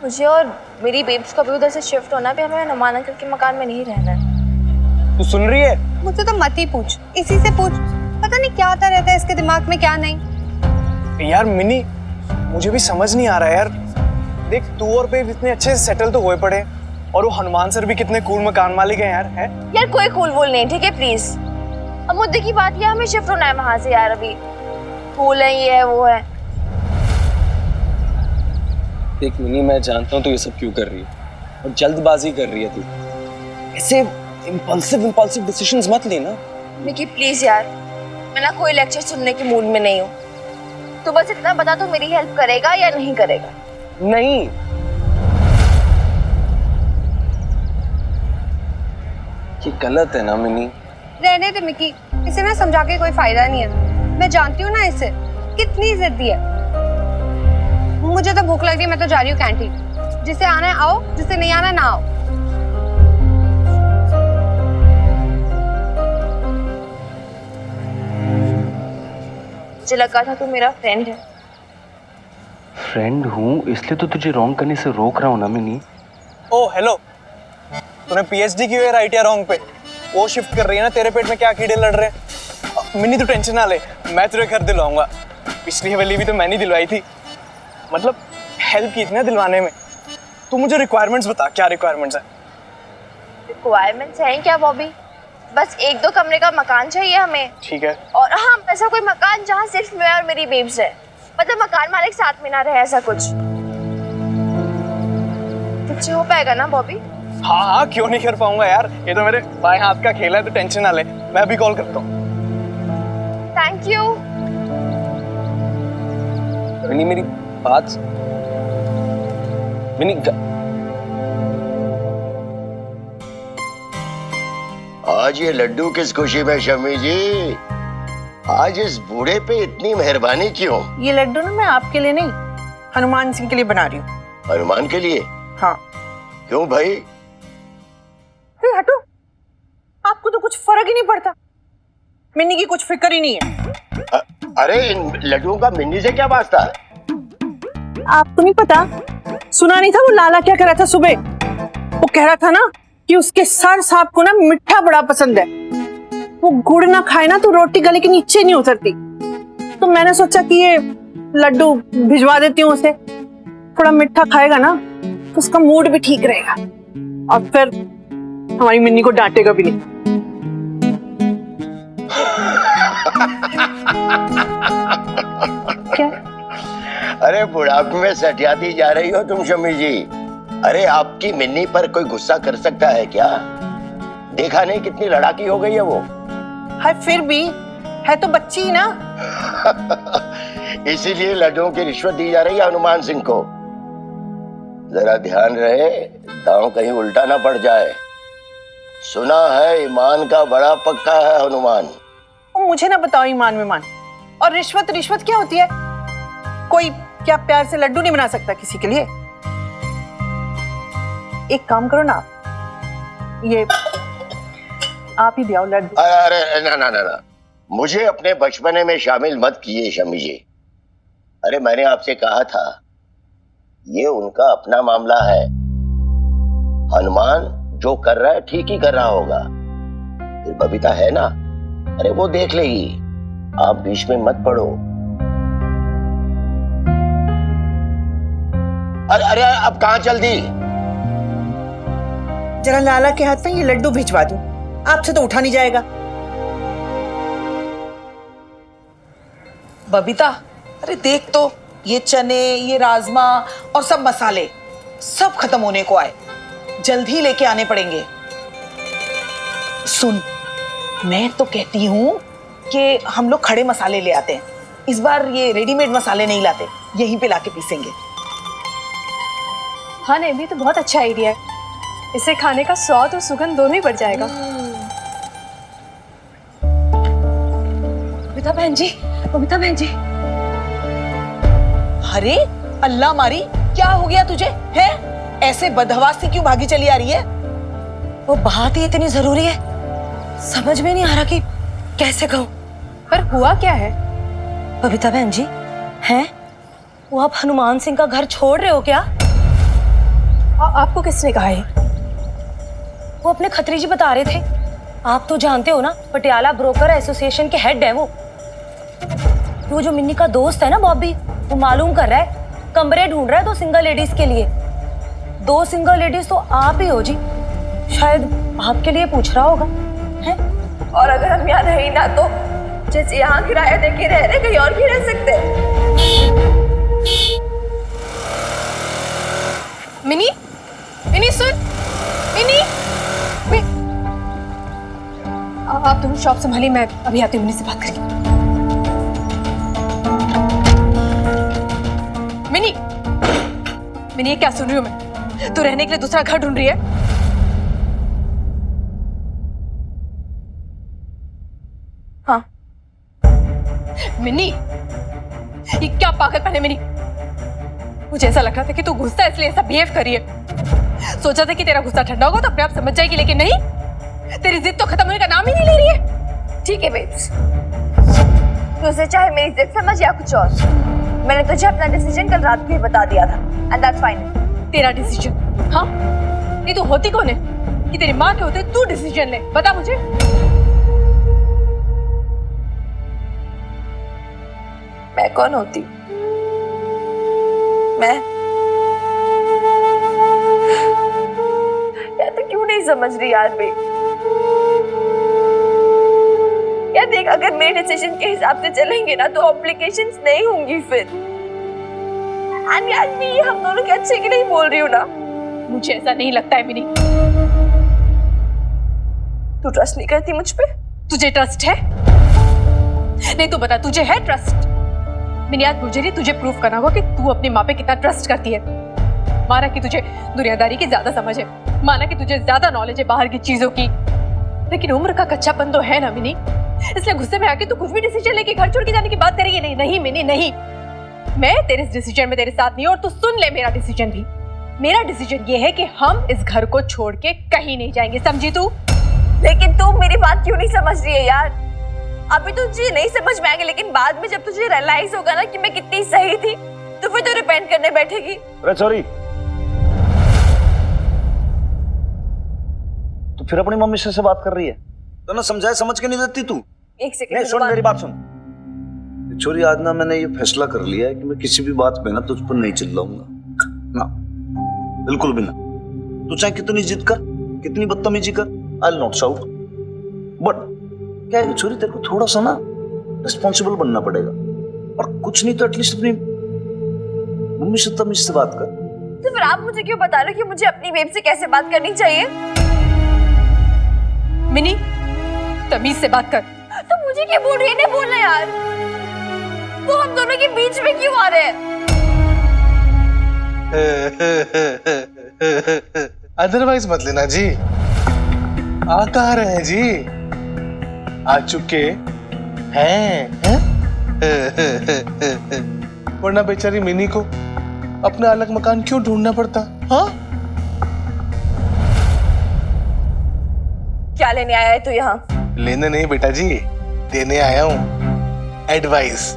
मुझे और मेरी बेब्स को भी उधर से शिफ्ट होना भी, हमें हनुमान अंकल के मकान में नहीं रहना है। तू सुन रही है? मुझसे तो मत ही पूछ, इसी से पूछ। पता नहीं क्या आता रहता है इसके दिमाग में, क्या नहीं। यार मिनी, मुझे भी समझ नहीं आ रहा है यार। देख, तू और बेब इतने अच्छे से सेटल तो हुए पड़े, और वो हनुमान सर भी कितने कूल मकान मालिक हैं यार। है यार कोई कूल वूल नहीं, ठीक है प्लीज। अब मुद्दे की बात ये, हमें शिफ्ट होना है वहां से यार। अभी कूल है, ये है वो है। देख मिनी, मैं जानता हूँ तू ये सब क्यों कर रही है और जल्दबाजी कर रही है तू। ऐसे इम्पल्सिव डिसीजंस मत लेना। निकी प्लीज यार, मैं ना कोई लेक्चर सुनने के मूड में नहीं हूँ। तो बस इतना बता, तो मेरी हेल्प करेगा या नहीं करेगा? नहीं, ये गलत है ना मिनी। रहने दे मिकी, इसे ना समझा के कोई फायदा नहीं है। मैं जानती हूँ ना इसे, कितनी जिद्दी है। मुझे तो भूख लग रही है, मैं तो जा रही हूँ कैंटीन। जिसे आना है आओ, जिसे नहीं आना ना आओ। मुझे लगा था तू मेरा फ्रेंड है। फ्रेंड हूँ इसलिए तो तुझे रॉन्ग करने से रोक रहा हूँ ना मिनी। ओ हेलो, तूने पीएचडी की है राइट या रॉन्ग पे? वो शिफ्ट कर रही है ना, तेरे पेट में क्या कीड़े लड़ रहे हैं। मिनी तू टेंशन ना ले, मैं तुझे घर दिलवाऊंगा। पिछली हवेली भी तो मैंने दिलवाई थी, मतलब हेल्प की थी ना दिलवाने में। तू मुझे रिक्वायरमेंट्स बता, क्या रिक्वायरमेंट्स है? रिक्वायरमेंट्स हैं क्या बॉबी? बस 1-2 कमरे का मकान चाहिए हमें। ठीक है। और हाँ, ऐसा कोई मकान जहाँ सिर्फ मैं और मेरी बेब्स है, मतलब मकान मालिक साथ में ना रहे, ऐसा कुछ। तुझसे हो पाएगा ना बॉबी? हाँ हाँ, क्यों नहीं कर पाऊंगा यार, ये तो मेरे बाएं हाथ का खेल है, तो टेंशन ना ले, मैं अभी कॉल करता हूँ। Thank you. मिनी मेरी बात मिनी आज ये लड्डू किस खुशी में शमी जी? आज इस बूढ़े पे इतनी मेहरबानी क्यों? ये लड्डू ना मैं आपके लिए नहीं, हनुमान सिंह के लिए बना रही हूँ। हनुमान के लिए? हाँ। क्यों भाई? हटो, आपको तो कुछ फर्क ही नहीं पड़ता। मिन्नी की कुछ फिक्र ही नहीं है। अरे इन लड्डुओं का मिन्नी से क्या वास्ता? आपको नहीं पता? सुना नहीं था वो लाला क्या कह रहा था सुबह? वो कह रहा था ना कि उसके सर साहब को ना मिठा बड़ा पसंद है। वो गुड़ ना खाए ना तो रोटी गले के नीचे नहीं उतरती। तो मैंने सोचा कि ये लड्डू भिजवा देती हूँ उसे, थोड़ा मिठा खाएगा ना तो उसका मूड भी ठीक रहेगा, और फिर हमारी मिन्नी को डांटेगा भी नहीं। क्या? अरे बुढ़ापे में सटियाती जा रही हो तुम शमी जी। अरे आपकी मिन्नी पर कोई गुस्सा कर सकता है क्या? देखा नहीं कितनी लड़ाकी हो गई है वो। हाय, फिर भी है तो बच्ची ही ना। इसीलिए लड्डुओं की रिश्वत दी जा रही है हनुमान सिंह को। जरा ध्यान रहे, दांव कहीं उल्टा ना पड़ जाए। सुना है ईमान का बड़ा पक्का है हनुमान। मुझे ना बताओ ईमान विमान और रिश्वत। रिश्वत क्या होती है? कोई क्या प्यार से लड्डू नहीं बना सकता किसी के लिए? एक काम करो ना, ये आप ही दियाओ लड्डू। अरे ना ना ना ना, मुझे अपने बचपने में शामिल मत कीजिए शमी जी। अरे मैंने आपसे कहा था, ये उनका अपना मामला है। हनुमान जो कर रहा है ठीक ही कर रहा होगा। फिर बबीता है ना, अरे वो देख लेगी, आप बीच में मत पड़ो। अरे अरे अब कहाँ चल दी? जरा लाला के हाथ में ये लड्डू भिजवा दूं, आपसे तो उठा नहीं जाएगा। बबीता, अरे देख तो, ये चने, ये राजमा और सब मसाले सब खत्म होने को आए, जल्द ही लेके आने पड़ेंगे। सुन, मैं तो कहती हूँ कि हम लोग खड़े मसाले ले आते हैं। इस बार ये रेडीमेड मसाले नहीं लाते, यहीं पे लाके पीसेंगे। हाँ नहीं, भी तो बहुत अच्छा आइडिया है। इससे खाने का स्वाद और सुगंध दोनों ही बढ़ जाएगा। बबीता बहन जी, बबीता बहन जी। अरे अल्लाह मारी, क्या हो गया तुझे? है ऐसे बदहवास से क्यों भागी चली आ रही है? वो बात ही इतनी जरूरी है, समझ में नहीं आ रहा कि कैसे कहूं। पर हुआ क्या है? बबीता बहन जी, हैं वो आप हनुमान सिंह का घर छोड़ रहे हो क्या? आपको किसने कहा है? वो अपने खत्री जी बता रहे थे। आप तो जानते हो ना, पटियाला ब्रोकर एसोसिएशन के हेड है वो जो मिन्नी का दोस्त है ना बॉबी, वो मालूम कर रहा है कमरे ढूंढ रहा है 2 सिंगल लेडीज के लिए। 2 सिंगल लेडीज तो आप ही हो जी, शायद आपके लिए पूछ रहा होगा है। और अगर हम यहाँ रहे ना तो जैसे यहाँ किराया देके रह रहे, कहीं और भी रह सकते हैं। मिनी, मिनी सुन, मिनी, आप तुम शॉप संभालिए, मैं अभी आती हूँ मिनी से बात करके। मिनी, मिनी ये क्या सुन रही हूँ मैं? तू रहने के लिए दूसरा घर ढूंढ रही है? हाँ। मिनी, ये क्या पागलपन है मिनी? मुझे ऐसा लग रहा था कि तू गुस्सा है इसलिए ऐसा बिहेव कर रही है। सोचा था कि तेरा गुस्सा ठंडा होगा तो अपने आप समझ जाएगी, लेकिन नहीं, तेरी जिद तो खत्म होने का नाम ही नहीं ले रही है। ठीक है बेब्स, तुझे चाहे मेरी जिद समझ या कुछ और, मैंने तुझे अपना डिसीजन कल रात भी बता दिया था एंड दैट्स फाइन। तेरा डिसीजन? हाँ, नहीं तो होती कौन है कि तेरी माँ के होते तू डिसीजन ले? बता मुझे। मैं कौन होती? मैं या तो क्यों नहीं समझ रही यार बे? या देख, अगर मेरे डिसीजन के हिसाब से चलेंगे ना तो कॉम्प्लिकेशंस नहीं होंगी फिर। एंड यार मैं ये हम दोनों के अच्छे के लिए बोल रही हूँ ना। मुझे ऐसा नहीं लगता है मिनी। तू ट्रस्ट नहीं करती मुझ पे? तुझे ट्रस्ट है? नहीं तो बता, तुझे है ट्रस्ट? मिनी आज मुझे नहीं, तुझे प्रूफ करना होगा कि तू अपनी माँ पे कितना ट्रस्ट करती है। माना कि तुझे दुनियादारी की ज्यादा समझ है, माना कि तुझे ज्यादा नॉलेज है बाहर की चीजों की, लेकिन उम्र का कच्चापन तो है ना मिनी। इसलिए गुस्से में आके तू कुछ भी डिसीजन लेके घर छोड़ के जाने की बात करेगी? नहीं नहीं मिनी, नहीं, मैं तेरे इस डिसीजन में तेरे साथ नहीं। और तू सुन ले मेरा डिसीजन भी। मेरा डिसीजन ये है कि हम इस घर को छोड़ के कहीं नहीं जाएंगे, समझी तू? लेकिन तू मेरी बात क्यों नहीं समझ रही है यार? अभी तुझे नहीं समझ में आएगा, लेकिन बाद में जब तुझे रियलाइज होगा ना कि मैं कितनी सही थी, तो फिर तू रिपेंट करने बैठेगी। अरे सॉरी, तो फिर अपनी मम्मी से बात कर रही है तो ना समझाए, समझ के नहीं देती तू? एक सेकंड नहीं, सुन मेरी बात सुन छोरी, आज ना मैंने ये फैसला कर लिया है कि मैं किसी भी बात पे ना तुझ पर नहीं चिल्लाऊंगा ना, बिल्कुल भी ना। तू चाहे कितनी जिद कर, कितनी बदतमीजी कर, I will not shout. But क्या है छोरी, तेरे को थोड़ा सा ना रिस्पॉन्सिबल बनना पड़ेगा, और कुछ नहीं तो एटलीस्ट अपनी मम्मी से तमीज से बात कर। तो फिर आप मुझे क्यों बता रहे हो कि मुझे अपनी बेब से कैसे बात करनी चाहिए? मिनी, तमीज से बात कर। तो मुझे क्या बोल रही है? नहीं बोलना यार, वो हम दोनों के बीच में क्यों आ रहे हैं? अदरवाइज मत लेना जी। आ कहाँ रहे हैं जी? आ चुके हैं? वरना बेचारी मिनी को अपना अलग मकान क्यों ढूंढना पड़ता? हाँ, क्या लेने आया है तू यहाँ? लेने नहीं बेटा जी, देने आया हूँ एडवाइस।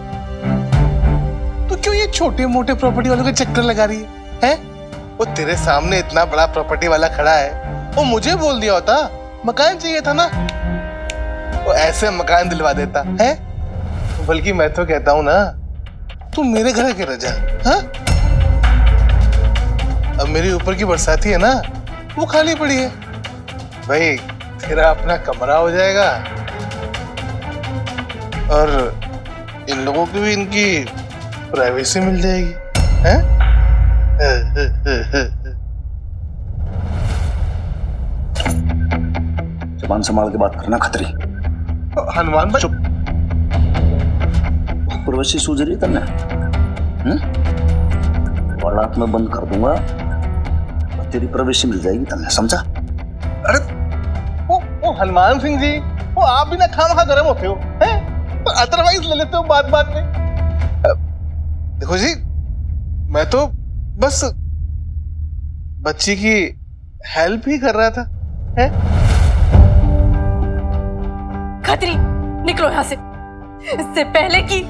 तो क्यों ये छोटे मोटे प्रॉपर्टी वालों के चक्कर लगा रही है? वो तेरे सामने इतना बड़ा प्रॉपर्टी वाला खड़ा है, वो मुझे बोल दिया होता मकान चाहिए था ना, वो ऐसे मकान दिलवा देता है। बल्कि मैं तो कहता हूँ ना, तू मेरे घर के रह जा। हाँ, अब मेरी ऊपर की बरसाती है ना, वो खाली पड़ी है भाई, तेरा अपना कमरा हो जाएगा और इन लोगों को भी इनकी प्राइवेसी मिल जाएगी। हैं? जबान संभाल के बात करना खतरी। हनुमान भाई, चुप। प्रवेशी सूझ रही तन्ने? औलाद में बंद कर दूंगा और तेरी प्रवेशी मिल जाएगी तन्ने, समझा? अरे वो हनुमान सिंह जी, वो आप भी ना खामखा गर्म होते हो हैं? तो अदरवाइज ले लेते हो बात बात में। देखो जी, मैं तो बस बच्ची की हेल्प ही कर रहा था। हैं? खतरी, निकलो यहाँ से, इससे पहले कि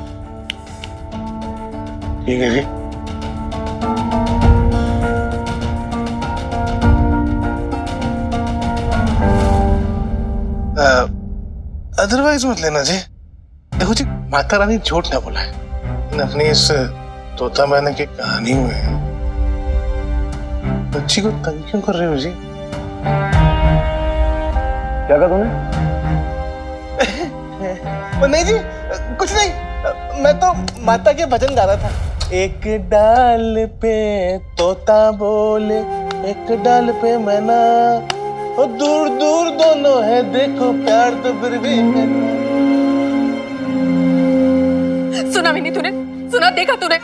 अदरवाइज मत लेना जी। देखो जी, माता रानी झूठ ना बोला है अपनी इस तोता मैना की कहानी में। बच्ची को तंग क्यों कर रहे हो जी? क्या कहा तूने? नहीं जी, कुछ नहीं। मैं तो माता के भजन गा रहा था। एक डाल पे तोता बोले, एक डाल पे मैना, और दूर दूर दोनों है, देखो प्यार तो फिर भी है। सुना मिनी तूने? सुना, देखा तूने?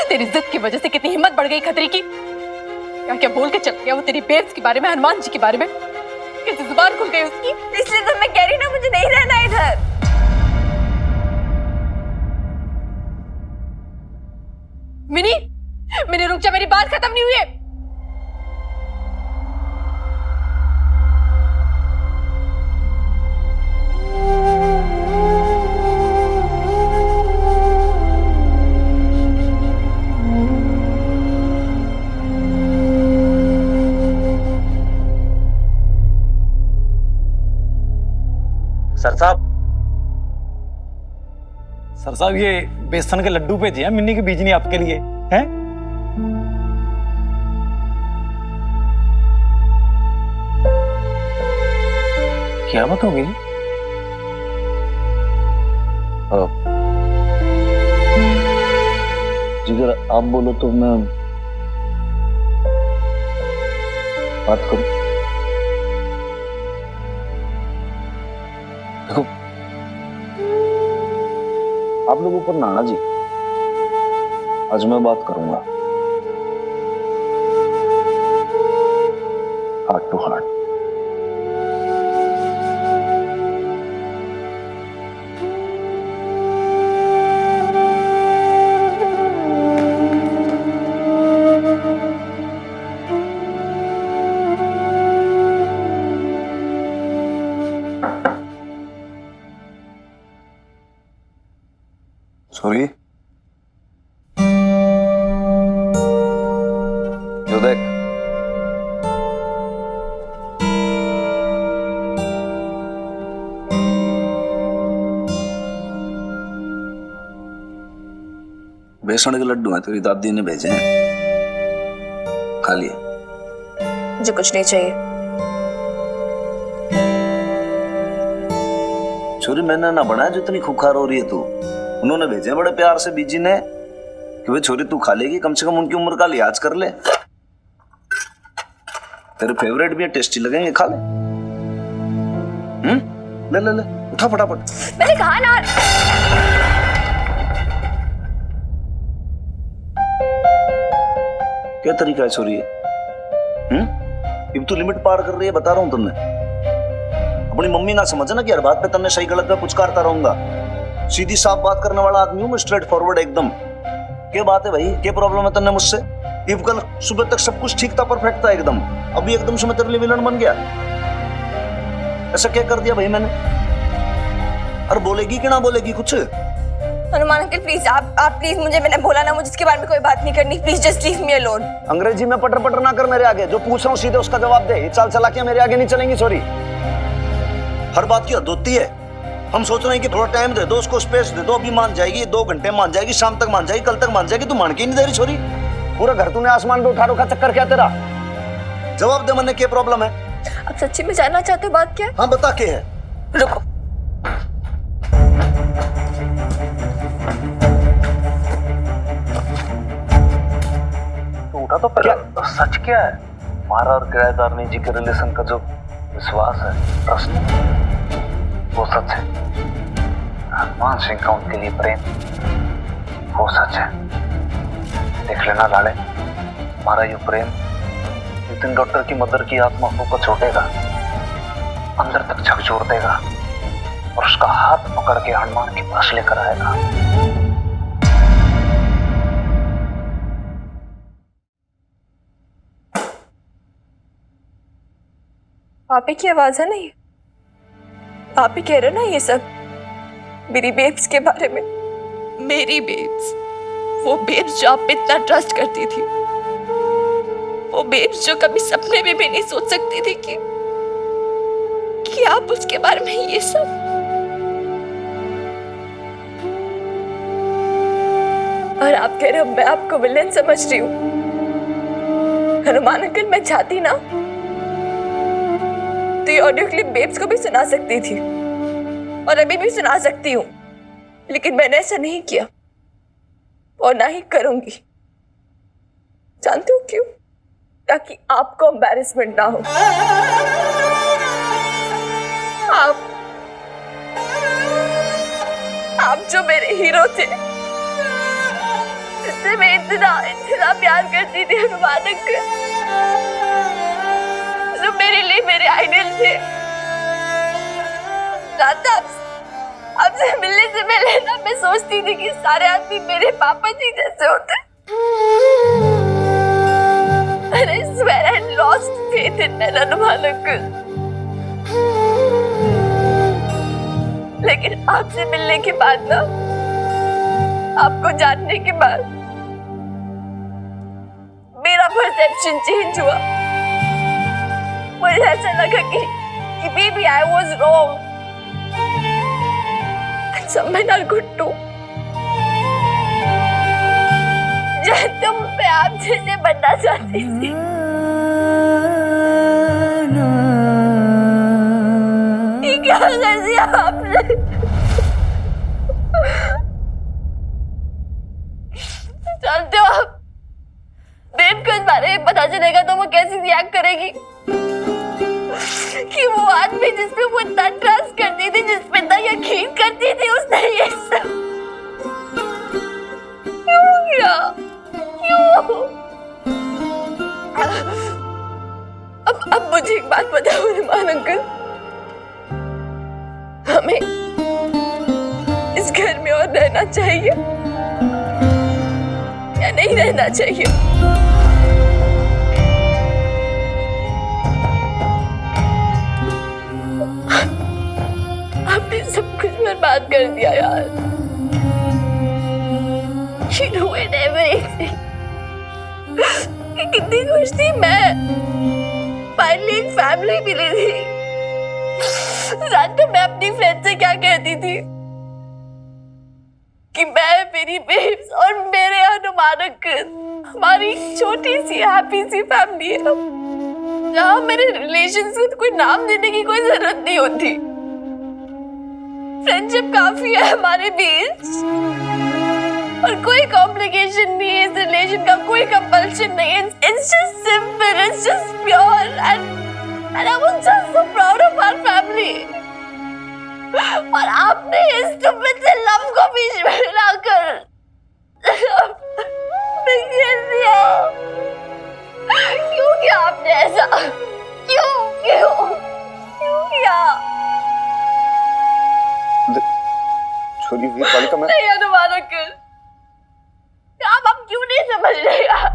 तेरी जिद की वजह से कितनी हिम्मत बढ़ गई खतरी की। क्या क्या बोल के चल गया वो तेरी बेब्स के बारे में, हनुमान जी के बारे में। कैसे जुबान खुल गई उसकी। इसलिए तो मैं कह रही ना, मुझे नहीं रहना इधर। मिनी, मिनी रुक जा, मेरी बात खत्म नहीं हुई है। सर साहब, सर साहब, ये बेसन के लड्डू भेजे हैं मिन्नी की बीजनी आपके लिए हैं। क्या बात होगी जी? अगर आप बोलो तो मैं बात करूं। देखो, आप लोगों पर नाना जी, आज मैं बात करूंगा हार्ट टू हार्ट। सॉरी, जो देख, बेसन के लड्डू हैं, तेरी दादी ने भेजे हैं, खा लिए। मुझे कुछ नहीं चाहिए। छोरी, मैंने ना बनाया जो इतनी खुखार हो रही है तू। उन्होंने भेजे बड़े प्यार से बीजी ने कि भाई छोरी तू खा लेगी, कम से कम उनकी उम्र का लिहाज कर ले। तेरे फेवरेट भी है, टेस्टी लगेंगे, खा ले। ले ले ले, उठा फटाफट। मैंने कहा ना। क्या तरीका है छोरी? अब तू लिमिट पार कर रही है, बता रहा हूं तुमने। अपनी मम्मी ना समझना कि हर बात पे तन्ने सही गलत में पुचकारता रहूंगा। सीधी साफ बात करने वाला आदमी हूं मैं, स्ट्रेट फॉरवर्ड एकदम। क्या बात है भाई, क्या प्रॉब्लम है तन्ने मुझसे? इब कल सुबह तक सब कुछ ठीक था, परफेक्ट था एकदम, अभी एकदम से मैं तेरे लिए विलन बन गया। ऐसा क्या कर दिया भाई मैंने? अरे बोलेगी कि ना बोलेगी कुछ? हनुमान अंकल प्लीज, आप प्लीज, मुझे, मैंने बोला ना, मुझे इसके बारे में कोई बात नहीं करनी। Please just leave me alone. अंग्रेजी में पटर पटर ना कर मेरे आगे। जो पूछ रहा हूँ सीधे उसका जवाब दे। ये चाल चला के मेरे आगे नहीं चलेंगी। सॉरी, हर बात की हद होती है। हम सोच रहे हैं कि थोड़ा टाइम दे दो, उसको स्पेस दे दो। अभी मान जाएगी, 2 घंटे मान जाएगी, शाम तक मान जाएगी, कल तक मान जाएगी। तू मान के नहीं दे रही छोरी। पूरा घर तूने आसमान पे उठा रखा, चक्कर क्या तेरा? जवाब दे, मैंने क्या प्रॉब्लम है? आप सच्ची में जानना चाहते हो बात क्या? हाँ बता, क्या है? रुको। तो उठा तो क्या? सच क्या है? मारा और किराएदार ने जी के रिलेशन का जो विश्वास है, ट्रस्ट, वो सच है। हनुमान सिंह का उनके लिए प्रेम, वो सच है। देख लेना लाले, हमारा ये प्रेम नितिन डॉक्टर की मदर की आत्मा को छोड़ेगा, अंदर तक झकझोर देगा और उसका हाथ पकड़ के हनुमान के पास लेकर आएगा। आप ही की आवाज है ना ये? आप ही कह रहे हो ना ये सब मेरी बेब्स के बारे में? मेरी बेब्स, वो बेब्स जो आप पे इतना ट्रस्ट करती थी, वो बेब्स जो कभी सपने में भी नहीं सोच सकती थी कि आप उसके बारे में ये सब। और आप कह रहे हो मैं आपको विलेन समझ रही हूँ। हनुमान अंकल, मैं चाहती ना तो ये ऑडियो क्लिप बेब्स को भी सुना सकती थी और अभी भी सुना सकती हूँ, लेकिन मैंने ऐसा नहीं किया और ना ही करूंगी। जानते हो क्यों? ताकि आपको एम्बैरेसमेंट ना हो। आप जो मेरे हीरो थे, जिससे मैं इतना प्यार करती थी, हनुमान अंकल, जो मेरे लिए मेरे आइडल थे, आपसे मिलने से पहले ना मैं सोचती थी कि सारे आदमी मेरे पापा जी जैसे होते। And I swear I had lost faith in Hanuman uncle. लेकिन आपसे मिलने के बाद ना, आपको जानने के बाद मेरा परसेप्शन चेंज हुआ। मुझे ऐसा लगा कि maybe I was wrong and some men are good too। तुम मैं आप जैसे बनना चाहती थी। ये क्या कर दिया आपने? जानते हो आप, बेब को इस बारे में पता चलेगा तो वो कैसे रिएक्ट करेगी कि वो आदमी जिसपे वो इतना ट्रस्ट करती थी, जिसपे इतना यकीन करती थी, उसने ये सब क्यों किया? अब मुझे एक बात बताओ हनुमान अंकल, हमें इस घर में और रहना चाहिए या नहीं रहना चाहिए? आपने सब कुछ बर्बाद कर दिया यार। You ruined everything। कितनी खुश थी मैं, फाइनली एक फैमिली मिली थी। जानते मैं अपनी फ्रेंड से क्या कहती थी कि मैं, मेरी बेब्स और मेरे हनुमान अंकल, हमारी छोटी सी हैप्पी सी फैमिली है जहाँ मेरे रिलेशंस को कोई नाम देने की कोई जरूरत नहीं होती। फ्रेंडशिप काफी है हमारे बीच और कोई कॉम्प्लिकेशन नहीं है, इस रिलेशन का कोई कंपल्शन नहीं है। It's just simple, it's just pure and I was just so proud of our family। और आपने इस stupid से लव को बीच में लाकर क्यों किया आपने ऐसा? क्यों क्यों क्यों किया? छोरी वीरपालिका, मैं नहीं हनुमान अंकल, आप क्यों नहीं समझ रहे यार?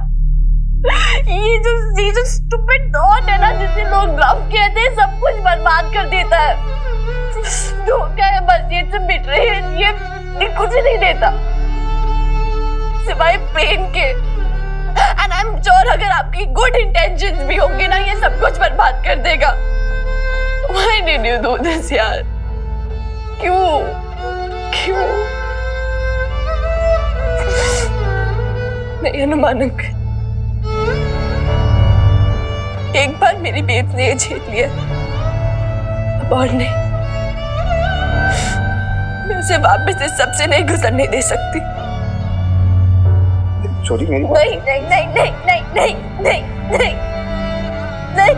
ये जो स्टूपिड थॉट है ना, जिसे लोग लव कहते हैं, सब कुछ बर्बाद कर देता है। धोखा है बस, ये सब बिट्रेयल, ये कुछ नहीं देता सिवाय पेन के। एंड आई एम श्योर अगर आपकी गुड इंटेंशंस भी होंगे ना, ये सब कुछ बर्बाद कर देगा। Why did you do this यार? क्यों क्यों? नहीं हनुमान अंकल, एक बार मेरी बेब ने ये झेल लिया, अब और नहीं। मैं उसे वापस से सबसे नहीं गुजरने दे सकती। छोरी मेरी बात नहीं नहीं नहीं नहीं नहीं नहीं नहीं नहीं नहीं,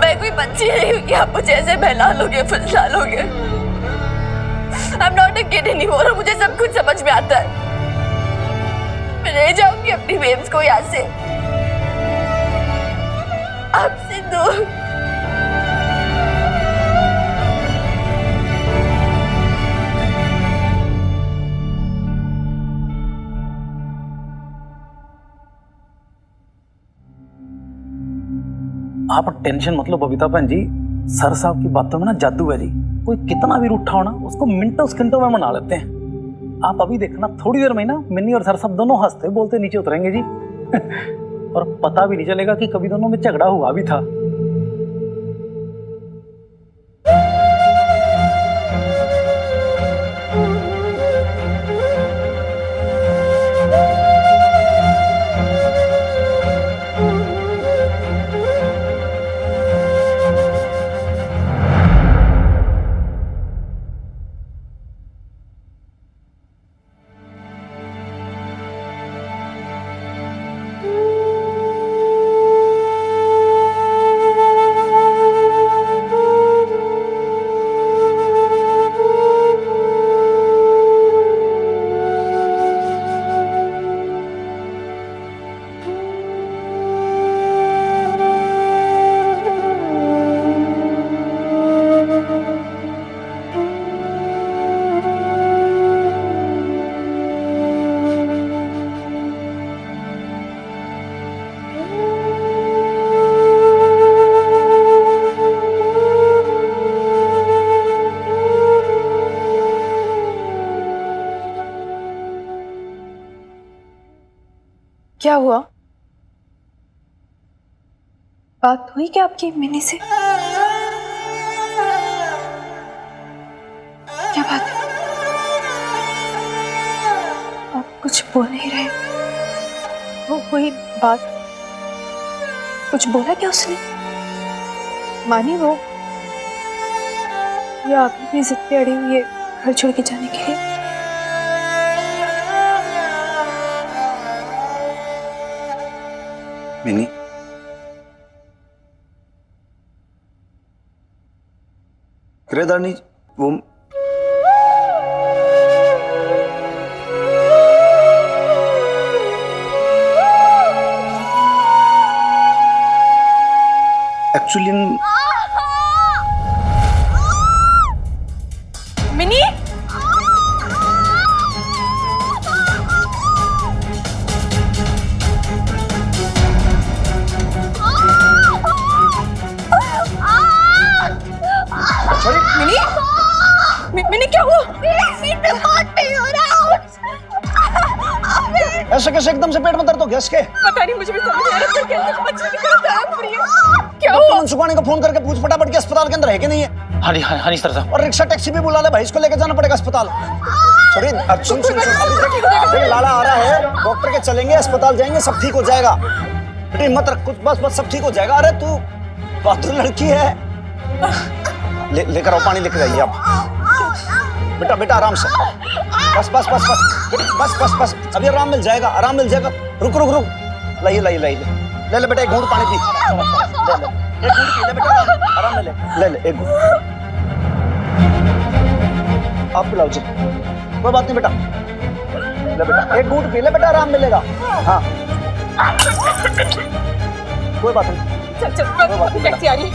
मैं कोई बच्ची नहीं हूँ कि आप मुझे ऐसे बहला लोगे, फुसला लोगे। I'm not a kid anymore, और मुझे सब कुछ समझ में आता है। मैं ले जाऊंगी अपनी बेब्स को यहाँ से, आपसे दूर। आप टेंशन मत लो बबीता बहन जी, सर साहब की बातों में ना जादू है जी। कोई कितना भी रूठा हो ना, उसको मिनटों सेकंडों में मना लेते हैं। आप अभी देखना, थोड़ी देर में ना मिन्नी और सर साहब दोनों हंसते बोलते नीचे उतरेंगे जी। और पता भी नहीं चलेगा कि कभी दोनों में झगड़ा हुआ भी था। क्या हुआ? बात हुई क्या आपकी मिनी से? क्या बात है? आप कुछ बोल नहीं रहे। वो कोई बात, कुछ बोला क्या उसने? मानी वो, या आप अपनी जिद पे अड़ी हुई है घर छोड़ के जाने के लिए? मिनी, किरेदारनी, वो एक्चुअली मिनी, मिनी क्या हुआ? ऐसे कैसे एकदम से पेट में दर्द हो गया इसके? पता नहीं, मुझे भी समझ नहीं आ रहा कैसे बच्चे की तरह तड़प रही है। क्या डॉक्टर हुआ? मनसुखानी को फोन करके पूछ फटाफट के अस्पताल के अंदर है कि नहीं है। हाँ जी, हाँ जी सर साहब। और रिक्शा टैक्सी भी बुला ले भाई, इसको लेके जाना पड़ेगा अस्पताल। सॉरी, सुन सुन सुन, अभी देख लाला आ रहा है, डॉक्टर के चलेंगे, अस्पताल जाएंगे, सब ठीक हो जाएगा। बेटे हिम्मत रख, कुछ बस बस सब ठीक हो जाएगा। अरे तू बहादुर लड़की है। लेकर आओ पानी, लेकर आइए आप। बेटा बेटा आराम से, बस बस बस बस बस बस बस, अभी आराम मिल जाएगा, आराम मिल जाएगा। रुक रुक रुक, लाइए लाइए लाइए, ले ले बेटा एक घूंट पानी पी, ले ले एक घूंट पी ले बेटा, आराम में ले ले एक घूंट। आप पिलाओ जी, कोई बात नहीं बेटा, ले बेटा एक घूंट पी ले बेटा, आराम मिलेगा। हाँ कोई बात नहीं। चल चल, टैक्सी आ रही है,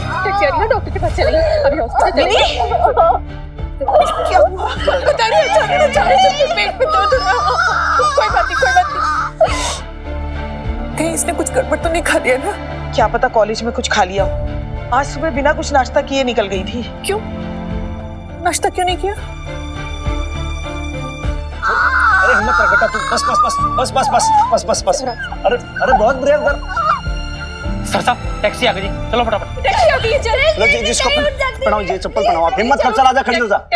डॉक्टर के पास चलेंगे अभी हॉस्पिटल। क्या हुआ? पता नहीं, अचानक से पेट में दर्द हो रहा है। कोई बात नहीं। कहीं इसने कुछ गड़बड़ तो नहीं खा दिया ना? क्या पता कॉलेज में कुछ खा लिया हो। आज सुबह बिना कुछ नाश्ता किए निकल गई थी। क्यों नाश्ता क्यों नहीं किया? अरे हिम्मत रख बेटा तू, बस बस बस बस बस बस बस बस बस। अरे अरे बहुत ब्रेव कर। सर साहब टैक्सी आ गई जी, चलो फटाफट। टैक्सी आ गई है, चल। लो जी जिसको पहनाओ, ये चप्पल पहनाओ आप, हिम्मत कर, चल आजा खड़ी हो जा, चल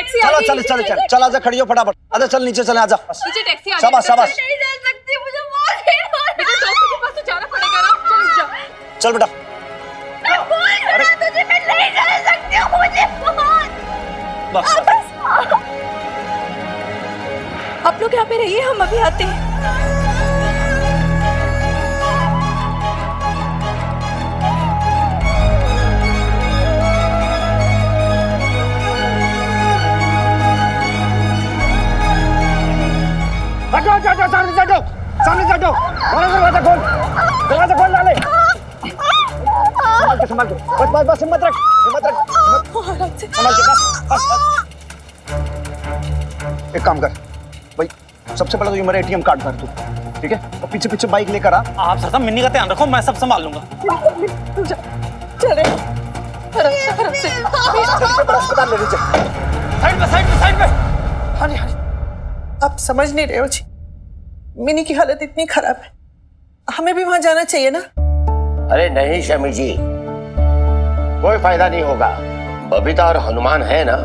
चल चल चल चल आजा खड़ी हो फटाफट, आजा चल नीचे चले आजा। नीचे टैक्सी आ गई। शाबाश शाबाश, नहीं जा सकती, मुझे बहुत देर हो रहा है। बेटा डॉक्टर के पास तो जाना पड़ेगा ना, चल जा। चल बेटा। अरे तुझे मैं नहीं जा सकती हूँ, मुझे बस आप लोग यहाँ पे रहिए, हम अभी आते हैं। हटो हटो हटो, सामने से हटो, सामने से हटो, दरवाजा खोल डाले। संभाल के बस बस बस, हिम्मत रख हिम्मत रख, संभाल के बस बस बस। एक काम कर भाई, सबसे पहले तो ये मेरा एटीएम कार्ड भर तू, ठीक है, और पीछे पीछे बाइक लेकर आ। आप सर साहब मिन्नी का ध्यान रखो, मैं सब संभाल लूंगा। चले आराम से। अस्पताल ले लीजिए। साइड पे साइड पे साइड पे। हाँ जी हाँ जी, आप समझ नहीं रहे हो जी, मिनी की हालत इतनी खराब है, हमें भी वहां जाना चाहिए ना। अरे नहीं शमी जी, कोई फायदा नहीं होगा। बबीता और हनुमान है ना,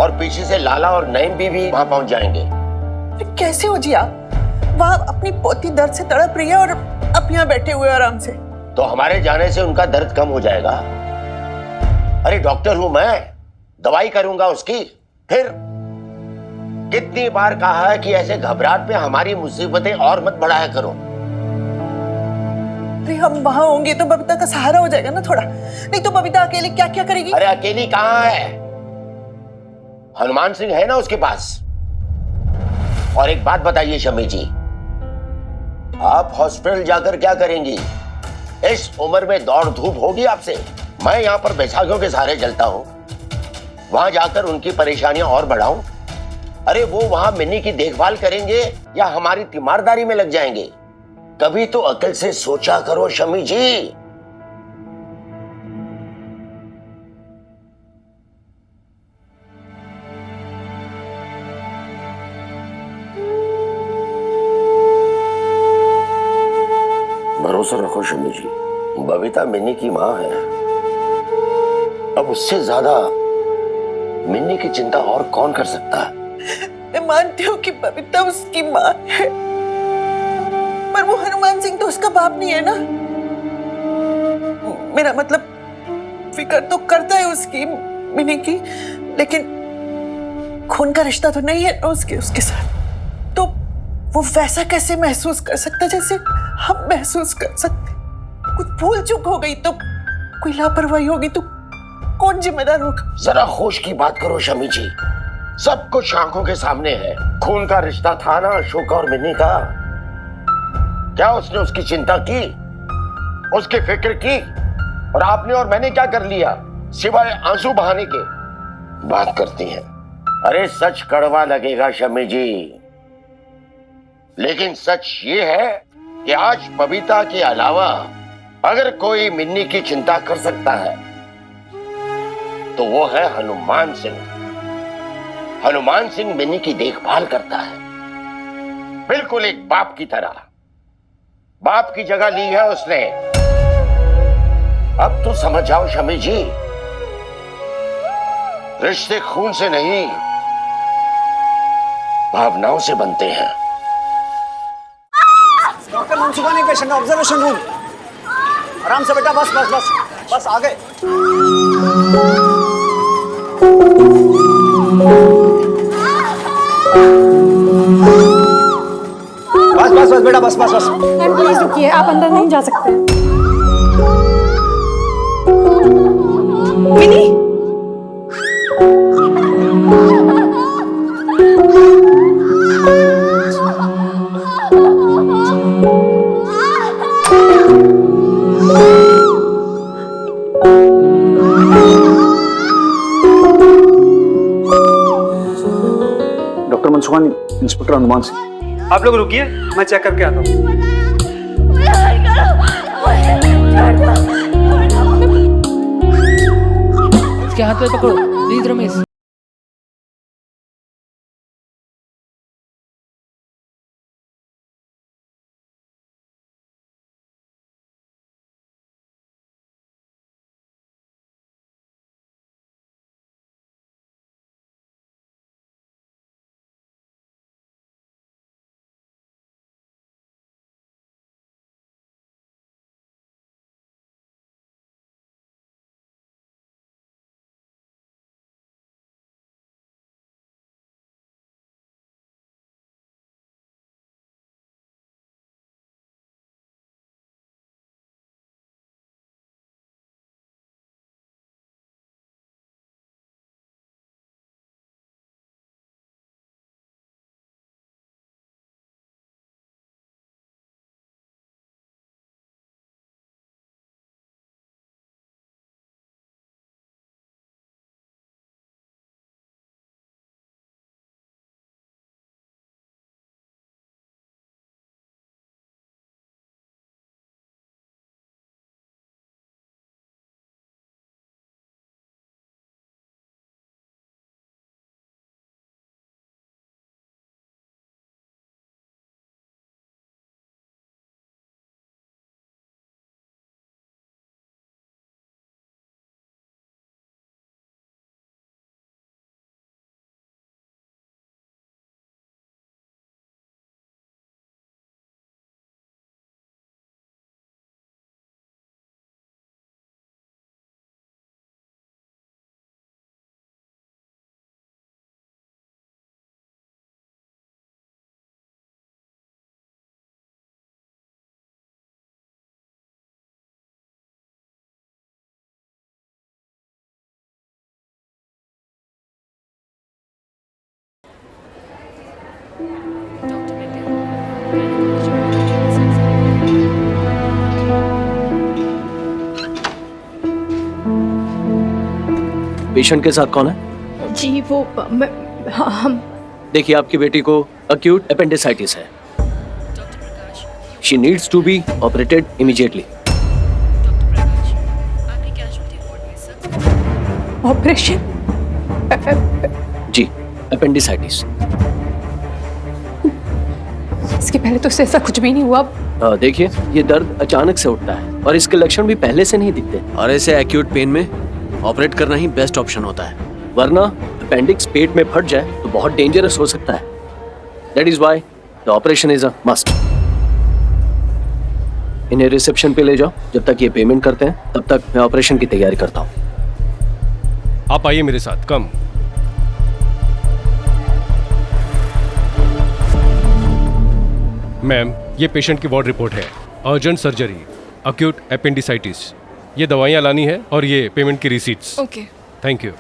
और पीछे से लाला और नईम भी वहां पहुंच जाएंगे। कैसे हो जी आप? वहां अपनी पोती दर्द से तड़प रही है और आप यहाँ बैठे हुए आराम से। तो हमारे जाने से उनका दर्द कम हो जाएगा। अरे डॉक्टर हूं मैं, दवाई करूंगा उसकी। फिर कितनी बार कहा है कि ऐसे घबराहट पे हमारी मुसीबतें और मत बढ़ाया करो। अरे हम वहां होंगे तो बबीता का सहारा हो जाएगा ना थोड़ा, नहीं तो बबीता अकेले क्या क्या करेगी? अरे अकेली कहाँ है, हनुमान सिंह है ना उसके पास। और एक बात बताइए शमी जी, आप हॉस्पिटल जाकर क्या करेंगी? इस उम्र में दौड़ धूप होगी आपसे? मैं यहाँ पर बैसाखियों के सहारे चलता हूँ, वहां जाकर उनकी परेशानियां और बढ़ाऊं? अरे वो वहां मिन्नी की देखभाल करेंगे या हमारी तीमारदारी में लग जाएंगे? कभी तो अकल से सोचा करो शमी जी। भरोसा रखो शमी जी, बबीता मिन्नी की माँ है। अब उससे ज्यादा मिन्नी की चिंता और कौन कर सकता है? मैं मानती हूँ कि बबीता उसकी माँ है, पर वो हनुमान सिंह तो उसका बाप नहीं है ना। मेरा मतलब फिक्र तो करता है उसकी, मिन्नी की, लेकिन खून का रिश्ता तो नहीं है ना उसके साथ। तो वो वैसा कैसे महसूस कर सकता जैसे हम महसूस कर सकते? कुछ भूल चूक हो गई तो, कोई लापरवाही होगी तो कौन जिम्मेदार होगा? जरा होश की बात करो शमी जी, सब कुछ आंखों के सामने है। खून का रिश्ता था ना अशोक और मिन्नी का। क्या उसने उसकी चिंता की, उसकी फिक्र की? और आपने और मैंने क्या कर लिया सिवाय आंसू बहाने के? बात करती हैं। अरे सच कड़वा लगेगा शमी जी, लेकिन सच ये है कि आज बबीता के अलावा अगर कोई मिन्नी की चिंता कर सकता है तो वो है हनुमान सिंह। हनुमान सिंह मिन्नी की देखभाल करता है, बिल्कुल एक बाप की तरह। बाप की जगह ली है उसने। अब तो समझ जाओ शमी जी, रिश्ते खून से नहीं भावनाओं से बनते हैं। Doctor Mansukhani patient observation room. आराम से बेटा, बस बस बस बस आ गए। बस बस बस बेटा, बस बस बस। प्लीज रुकिए, आप अंदर नहीं जा सकते। Mini, doctor Mansukhani, inspector Hanuman Singh. आप लोग रुकिए, मैं चेक करके आता हूँ। इसके हाथ पे पकड़ो, प्लीज रमेश। पेशेंट के साथ कौन है? जी वो हम देखिए, आपकी बेटी को अक्यूट अपेंडिसाइटिस है। She needs to be operated immediately. Operation? जी, अपेंडिसाइटिस। इसके पहले तो इससे ऐसा कुछ भी नहीं हुआ। देखिए, ये दर्द अचानक से उठता है और इसके लक्षण भी पहले से नहीं दिखते, और ऐसे एक्यूट पेन में ऑपरेट करना ही बेस्ट ऑप्शन होता है, वरना अपेंडिक्स पेट में फट जाए तो बहुत डेंजरस हो सकता है। That is why the operation is a must. इन्हें रिसेप्शन पे ले जाओ, जब तक ये पेमेंट करते हैं तब तक मैं ऑपरेशन की तैयारी करता हूँ। आप आइए मेरे साथ, कम। मैम, ये पेशेंट की वार्ड रिपोर्ट है। Urgent surgery, acute appendicitis. ये दवाइयाँ लानी है और ये पेमेंट की receipts. Okay. Thank you.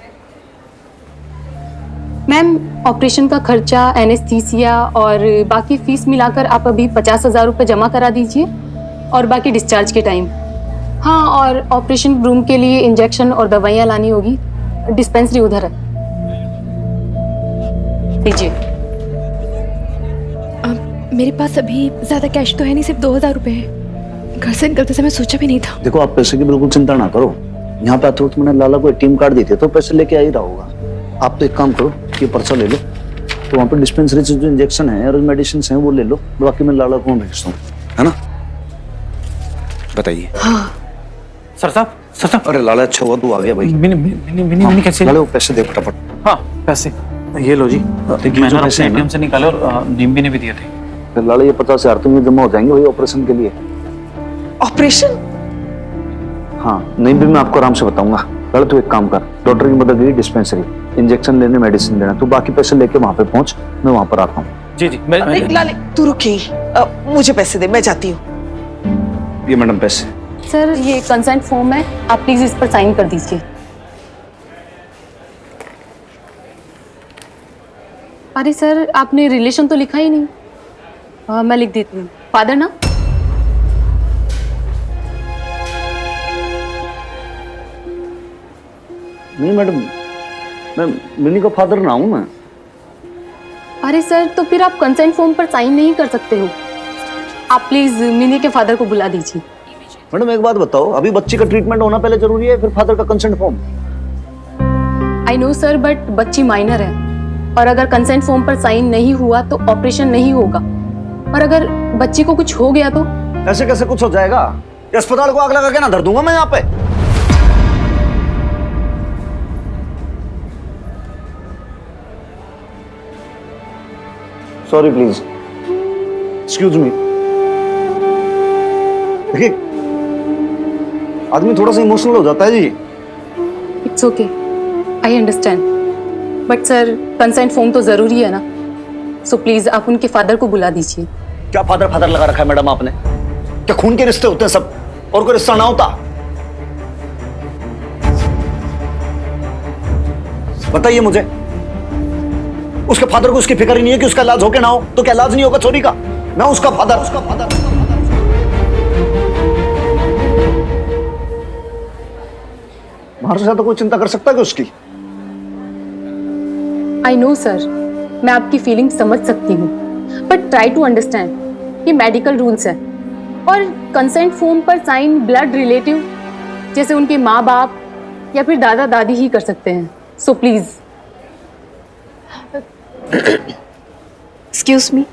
Ma'am, operation का खर्चा, एनेस्थीसिया और बाकी फीस मिलाकर आप अभी 50,000 रुपये जमा करा दीजिए, और बाकी डिस्चार्ज के टाइम। हाँ, और ऑपरेशन रूम के लिए इंजेक्शन और दवाइयाँ लानी होगी, डिस्पेंसरी उधर है, लीजिए। मेरे पास अभी ज्यादा कैश तो है नहीं, सिर्फ 2,000 रुपए है। घर से निकलते समय सोचा भी नहीं था। देखो, आप पैसे की बिल्कुल चिंता ना करो। यहाँ पे तुरंत मैंने लाला को ATM कार्ड दिए थे, तो पैसे लेके आ ही रहा होगा। आप तो एक काम करो, ये पर्चा ले लो, तो वहाँ पे डिस्पेंसरी से जो इंजेक्शन है और मेडिसिन हैं वो ले लो, बाकी मैं लाला को भेजता हूँ, है ना? बताइए। हाँ। सर साहब। अरे लाला, अच्छा हुआ तू आ गया भाई। मिनी कैसे? लाला, वो पैसे दे फटाफट। हाँ, पैसे ये लो जी। मैंने अपने ATM से निकाले और निम्बी ने भी दिए थे। लाला, ये 50,000 तुम्हें जमा हो जाएंगे वही ऑपरेशन के लिए। ऑपरेशन? हाँ, नहीं भी मैं आपको आराम से बताऊंगा। लाला, तू एक काम कर, डॉक्टर की मदद ली, डिस्पेंसरी, इंजेक्शन लेने, मेडिसिन लेना, तू बाकी पैसे लेके वहाँ पे पहुँच, मैं वहाँ पर आता हूँ। जी। लाले, तू रुकी, मुझे पैसे दे, मैं जाती हूँ। ये मैडम पैसे। सर, ये कंसेंट फॉर्म है, आप प्लीज इस पर साइन कर दीजिए। अरे सर, आपने रिलेशन तो लिखा ही नहीं। मैं लिख देती हूँ, फादर ना। नहीं मैडम, मैं मिनी का फादर ना हूँ मैं। अरे सर, तो फिर आप कंसेंट फॉर्म पर साइन नहीं कर सकते हो। आप प्लीज मिनी के फादर को बुला दीजिए। मैडम, एक बात बताओ, अभी बच्ची का ट्रीटमेंट होना पहले जरूरी है, फिर फादर का consent form? I know sir, but बच्ची माइनर है, और अगर कंसेंट फॉर्म पर साइन नहीं हुआ तो ऑपरेशन नहीं होगा, और अगर बच्ची को कुछ हो गया तो? ऐसे कैसे कुछ हो जाएगा? अस्पताल को आग लगा के ना धर दूंगा मैं यहाँ पे। Sorry please, excuse me. देखिए, आदमी थोड़ा सा इमोशनल हो जाता है जी। It's okay, I understand, but sir consent form तो जरूरी है ना, सो प्लीज आप उनके फादर को बुला दीजिए। क्या फादर लगा रखा है मैडम आपने? क्या खून के रिश्ते होते हैं सब, और कोई रिश्ता ना होता? बताइए मुझे। उसके फादर को उसकी फिक्र ही नहीं है कि उसका इलाज हो के ना हो, तो क्या इलाज नहीं होगा छोरी का? मैं उसका फादर बाहर से तो कोई चिंता कर सकता है कि उसकी? आई नो सर, मैं आपकी फीलिंग समझ सकती हूँ, बट ट्राई टू अंडरस्टैंड, ये मेडिकल रूल्स है, और कंसेंट फॉर्म पर साइन ब्लड रिलेटिव जैसे उनके माँ बाप या फिर दादा दादी ही कर सकते हैं, सो प्लीज। एक्सक्यूज मी।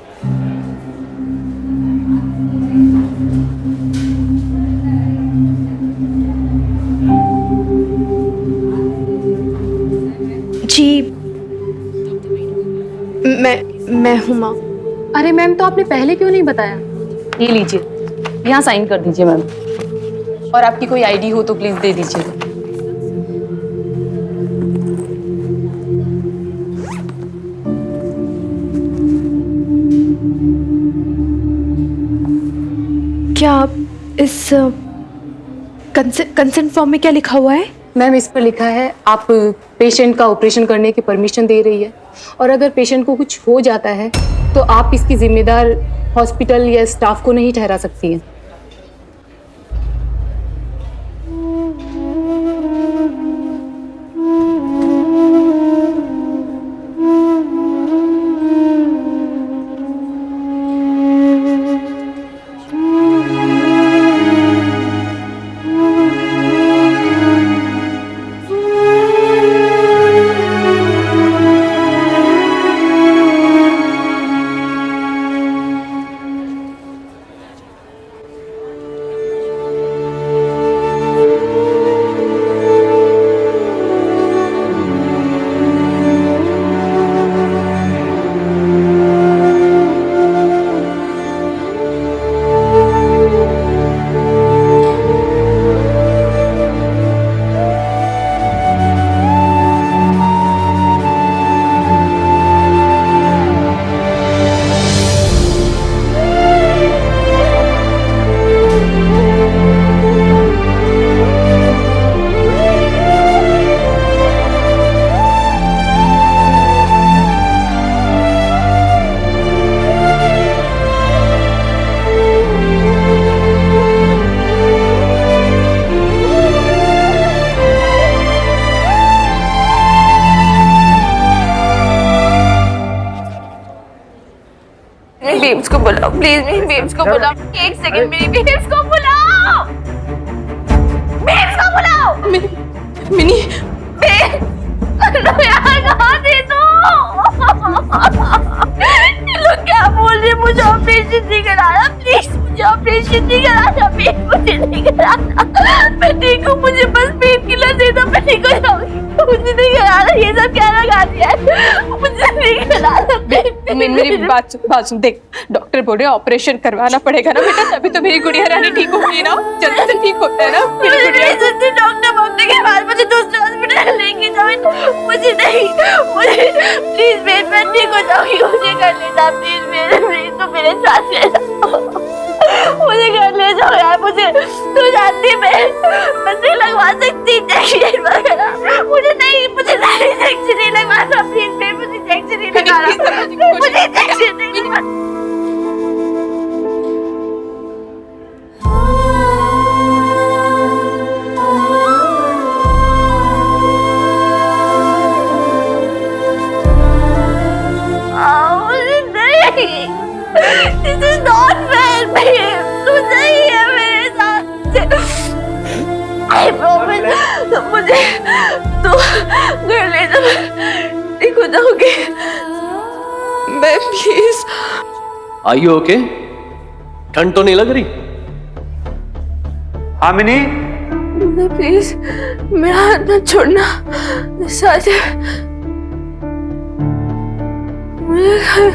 जी, मैं हूँ माँ। अरे मैम, तो आपने पहले क्यों नहीं बताया? ये लीजिए, यहाँ साइन कर दीजिए मैम, और आपकी कोई आईडी हो तो प्लीज दे दीजिए। क्या आप इस कंसेंट फॉर्म में क्या लिखा हुआ है? मैम, इस पर लिखा है आप पेशेंट का ऑपरेशन करने की परमिशन दे रही है, और अगर पेशेंट को कुछ हो जाता है तो आप इसकी जिम्मेदार हॉस्पिटल या स्टाफ को नहीं ठहरा सकती हैं। प्लीज मेरी बेब्स को बुलाओ, एक सेकंड, मेरी बेब्स को बुलाओ, बेब्स को बुलाओ। मिनी यार कहाँ थे ये लोग क्या बोल रहे, मुझे ऑपरेशन नहीं कराना, प्लीज मुझे ऑपरेशन नहीं कराना, पेट मुझे नहीं कराना, मैं ठीक हूँ, मुझे बस पेट किलर दे दो, मैं ठीक हो जाऊंगी, मुझे नहीं कराना, ये सब क्या लगा दिया है, मुझे नहीं कराना। मेरी बात सुन, देख डॉक्टर बोल रहे ऑपरेशन करवाना पड़ेगा ना बेटा, तभी तो मेरी गुड़िया रानी ठीक होगी ना, जल्दी से ठीक होता है ना मेरी गुड़िया। डॉक्टर के बाद मुझे दूसरे हॉस्पिटल लेके जाओ, मुझे नहीं, मुझे प्लीज मैं ठीक हो जाऊंगी, मुझे कर लेना प्लीज तो मेरे साथ रहना, मुझे घर ले जाओ यार, मुझे तू जानती मैं से लगवा सकती इंजेक्शन वगैरह, मुझे नहीं इंजेक्शन नहीं लगवाना प्लीज, मुझे इंजेक्शन नहीं लगाना, मुझे इंजेक्शन नहीं लगवाना। This is not fair, babe. तू सही है मेरे साथ। I promise, मुझे तू घर ले जा, ठीक हो जाओगे। मैं प्लीज। Are you okay? ठंड तो नहीं लग रही? हाँ मिनी, मुझे प्लीज मेरा हाथ मत छोड़ना, साथ मुझे घर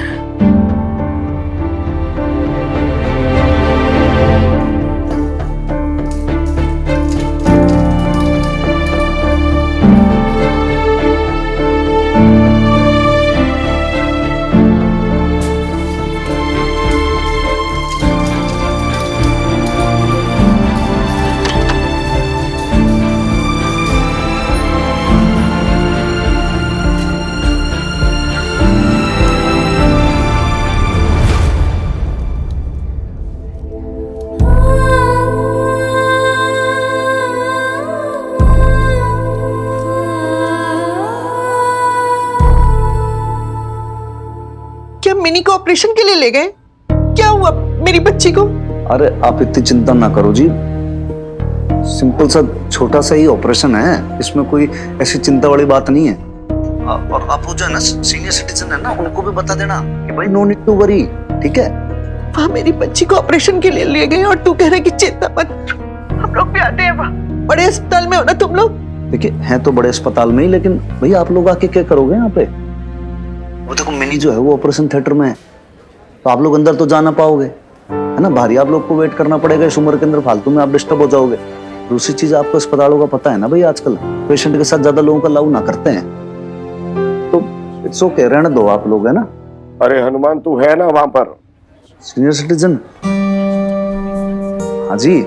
मिनी को ऑपरेशन के लिए ले गए? क्या हुआ मेरी बच्ची को? अरे आप इतनी चिंता ना करो जी, सिंपल सा छोटा सा ही ऑपरेशन है, इसमें कोई ऐसी चिंता वाली बात नहीं है। और आप वो जो है ना सीनियर सिटीजन है ना, उनको भी बता देना कि भाई नो नीड टू वरी, ठीक है? वहाँ मेरी बच्ची को ऑपरेशन के लिए ले गए और तू कह रहा है कि चिंता मत, हम लोग भी आते हैं वहाँ। बड़े अस्पताल में हो ना तुम लोग? देखिए हैं तो बड़े अस्पताल में ही, लेकिन भैया आप लोग आके क्या करोगे यहाँ पे? वो देखो मिनी जो है वो ऑपरेशन थिएटर में है, तो आप लोग अंदर तो जा ना पाओगे, है ना? बाहर आप लोग को वेट करना पड़ेगा, इस उम्र के अंदर फालतू में आप डिस्टर्ब हो जाओगे। दूसरी चीज आपको अस्पतालों का पता है ना भाई, आजकल पेशेंट के साथ ज्यादा लोगों का अलाउ ना करते हैं, तो इट्स ओके, रहने दो आप लोग, है ना? अरे हनुमान तू है ना वहां पर? Senior citizen? हाँ जी,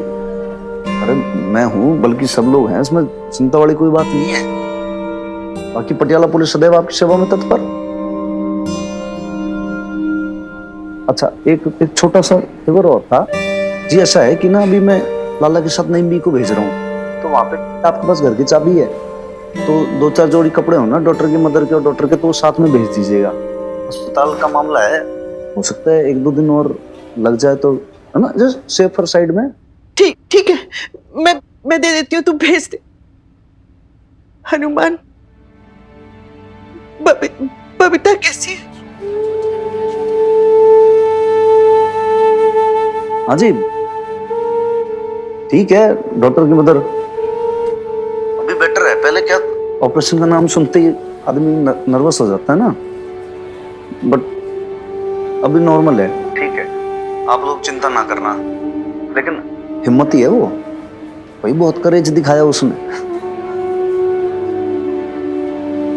अरे मैं हूँ, बल्कि सब लोग हैं, इसमें चिंता वाली कोई बात नहीं है। बाकी पटियाला पुलिस सदैव आपकी सेवा में तत्पर। अच्छा एक छोटा सा फेवर और था जी, ऐसा है कि ना अभी मैं लाला के साथ नईम बी को भेज रहा हूँ, तो वहाँ पे आपके पास घर की चाबी है, तो 2-4 जोड़ी कपड़े हो ना डॉक्टर की मदर के और डॉक्टर के, तो साथ में भेज दीजिएगा। अस्पताल का मामला है, हो सकता है 1-2 दिन और लग जाए, तो है ना, जस्ट सेफर साइड में। ठीक है, मैं दे देती हूँ, तुम भेज दे। हनुमान, बबीता कैसी है? हाँ जी ठीक है, डॉक्टर की मदर अभी बेटर है। पहले क्या ऑपरेशन का नाम सुनते ही आदमी नर्वस हो जाता है ना, बट अभी नॉर्मल है, ठीक है, आप लोग चिंता ना करना। लेकिन हिम्मत ही है वो, भाई बहुत करेज दिखाया उसने।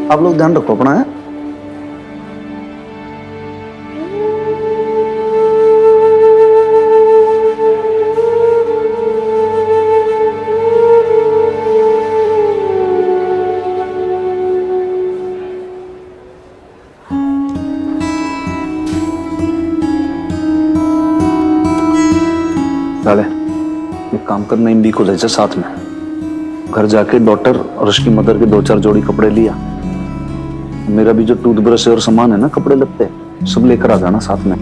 आप लोग ध्यान रखो अपना, है? एक काम करना, इमली को ले जा साथ में, घर जाके डॉक्टर और उसकी मदर के 2-4 जोड़ी कपड़े लिया, मेरा भी जो टूथब्रश और सामान है ना, कपड़े लगते सब लेकर आ जाना साथ में।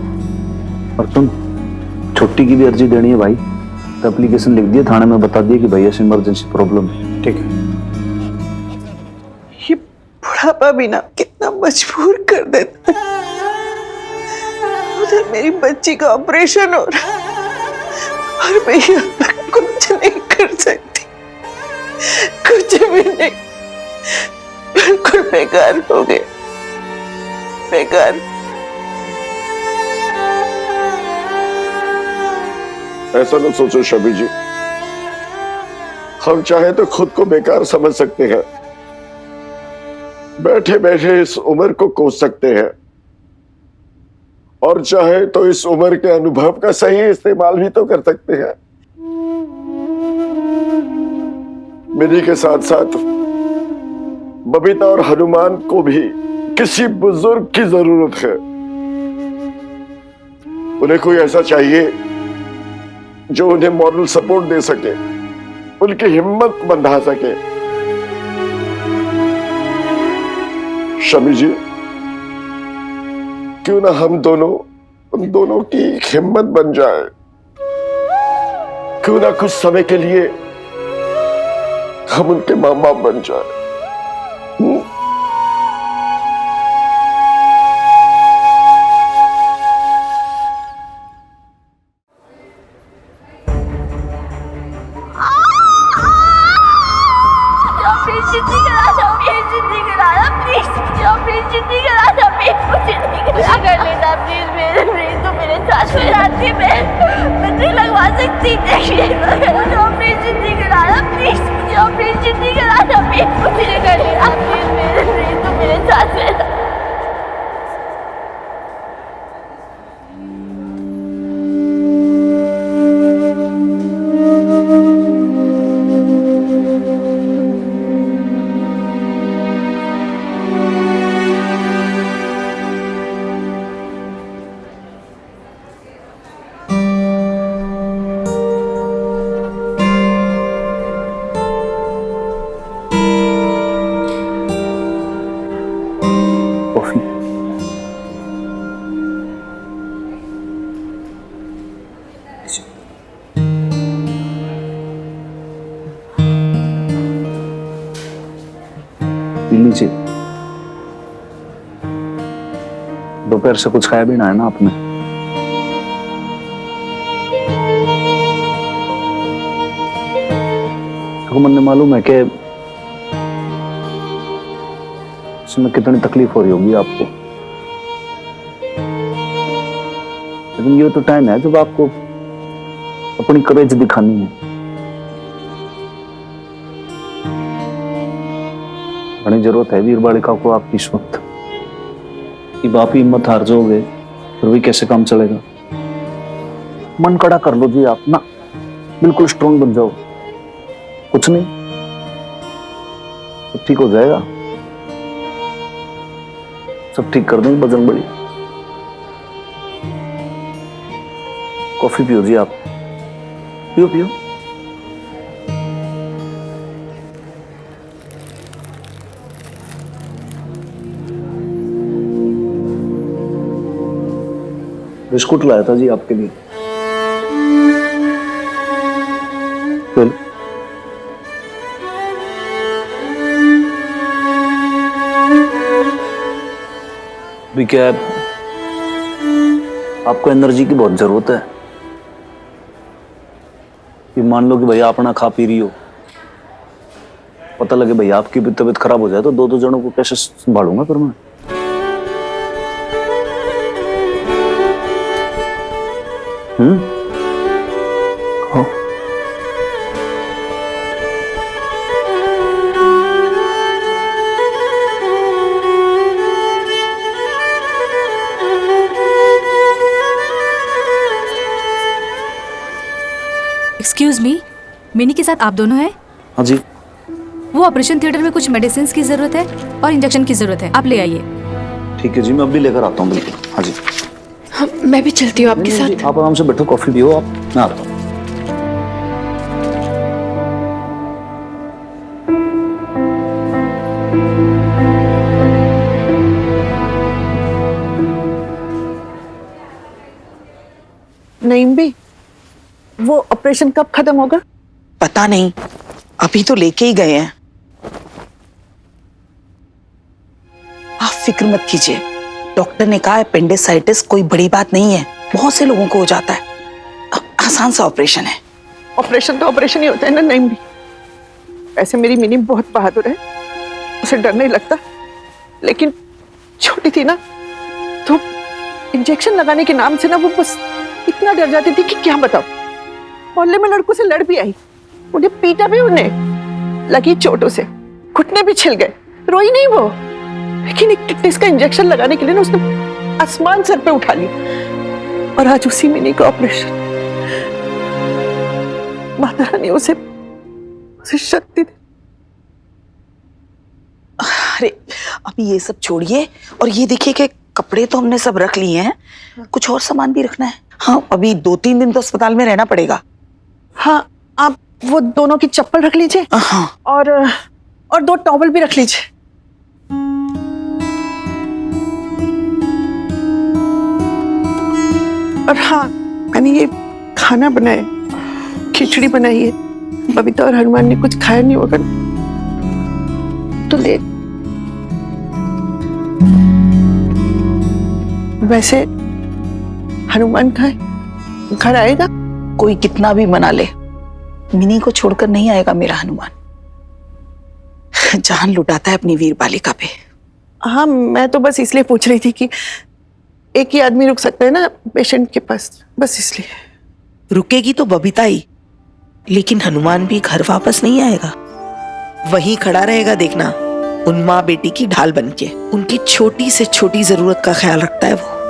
और तुम छुट्टी की भी अर्जी देनी है भाई, तो एप्लीकेशन लिख दिया थाने में, बता दिया कि भाई ऐसी इमरजेंसी प्रॉब्लम है। ठीक है। ये बुढ़ापा भी ना कितना मजबूर कर देता है। उधर मेरी बच्ची का ऑपरेशन हो रहा और मैं यहाँ पर कुछ नहीं कर सकती, कुछ भी नहीं, बिल्कुल बेकार हो गया, बेकार। ऐसा न सोचो शबी जी, हम चाहे तो खुद को बेकार समझ सकते हैं, बैठे बैठे इस उम्र को कोस सकते हैं, और चाहे तो इस उम्र के अनुभव का सही इस्तेमाल भी तो कर सकते हैं। मिनी के साथ साथ बबीता और हनुमान को भी किसी बुजुर्ग की जरूरत है। उन्हें कोई ऐसा चाहिए जो उन्हें मॉरल सपोर्ट दे सके, उनकी हिम्मत बंधा सके। शमी जी, क्यों ना हम दोनों उन दोनों की हिम्मत बन जाए, क्यों ना कुछ समय के लिए हम उनके मां बाप बन जाए। लीजिए, दोपहर से कुछ खाया भी ना है ना आपने? तो मन ने मालूम है कि इसमें कितनी तकलीफ हो रही होगी आपको, लेकिन ये तो टाइम है जब आपको अपनी करेज दिखानी है। बड़ी जरूरत है वीर बालिका को आपकी इस वक्त, कि आप ही हिम्मत हार जाओगे फिर भी कैसे काम चलेगा। मन कड़ा कर लो जी आप ना, बिल्कुल स्ट्रांग बन जाओ, कुछ नहीं, सब ठीक हो जाएगा, सब ठीक कर देंगे बजरंग बली। कॉफी पियो जी आप, पियो पियो। बिस्कुट लाया था जी आपके लिए। चल भी क्या है, आपको एनर्जी की बहुत जरूरत है। कि मान लो कि भैया अपना खा पी रही हो, पता लगे भैया आपकी भी तबीयत खराब हो जाए तो दो जनों को कैसे संभालूंगा फिर मैं। हाँ। एक्सक्यूज मी, मिनी के साथ आप दोनों हैं? हाँ जी। वो ऑपरेशन थिएटर में कुछ मेडिसिन की जरूरत है और इंजेक्शन की जरूरत है, आप ले आइए। ठीक है जी, मैं अभी लेकर आता हूँ। बिल्कुल। हाँ जी। हाँ, मैं भी चलती हूँ आपके साथ। आप आराम से बैठो, कॉफी पियो आप, मैं आता हूँ। नईम भी वो ऑपरेशन कब खत्म होगा? पता नहीं, अभी तो लेके ही गए हैं। आप फिक्र मत कीजिए, डॉक्टर ने कहा अपेंडिसाइटिस कोई बड़ी बात नहीं है, बहुत से लोगों को हो जाता है, आसान सा ऑपरेशन है। ऑपरेशन तो ऑपरेशन ही होता है ना नहीं भी। ऐसे मेरी मिनी बहुत बहादुर है, उसे डर नहीं लगता, लेकिन छोटी थी ना तो इंजेक्शन लगाने के नाम से ना वो बस इतना डर जाती थी कि क्या बताओ। मोहल्ले में लड़कों से लड़ भी आई, उन्हें पीटा भी, उन्हें लगी चोटों से, घुटने भी छिल गए, रोई नहीं वो, लेकिन एक टिटनेस का इंजेक्शन लगाने के लिए ना उसने आसमान सर पे उठा लिया। और आज उसी मिनी का ऑपरेशन। माता रानी उसे शक्ति दे। अरे अभी ये सब छोड़िए और ये देखिए कि कपड़े तो हमने सब रख लिए हैं, कुछ और सामान भी रखना है। हाँ, अभी 2-3 दिन तो अस्पताल में रहना पड़ेगा। हाँ, आप वो दोनों की चप्पल रख लीजिए। हाँ, और 2 टॉवल भी रख लीजिए। और हाँ, मैंने ये खाना बनाया, खिचड़ी बनाई है, बबीता और हनुमान ने कुछ खाया नहीं होगा तो ले। वैसे हनुमान कहाँ है? घर आएगा? कोई कितना भी मना ले, मिनी को छोड़कर नहीं आएगा मेरा हनुमान। जान लुटाता है अपनी वीर बालिका पे। हाँ, मैं तो बस इसलिए पूछ रही थी कि एक ही आदमी रुक सकता है ना पेशेंट के पास, बस इसलिए। रुकेगी तो बबीता ही, लेकिन हनुमान भी घर वापस नहीं आएगा, वहीं खड़ा रहेगा देखना, उन माँ बेटी की ढाल बनके। उनकी छोटी से छोटी जरूरत का ख्याल रखता है वो।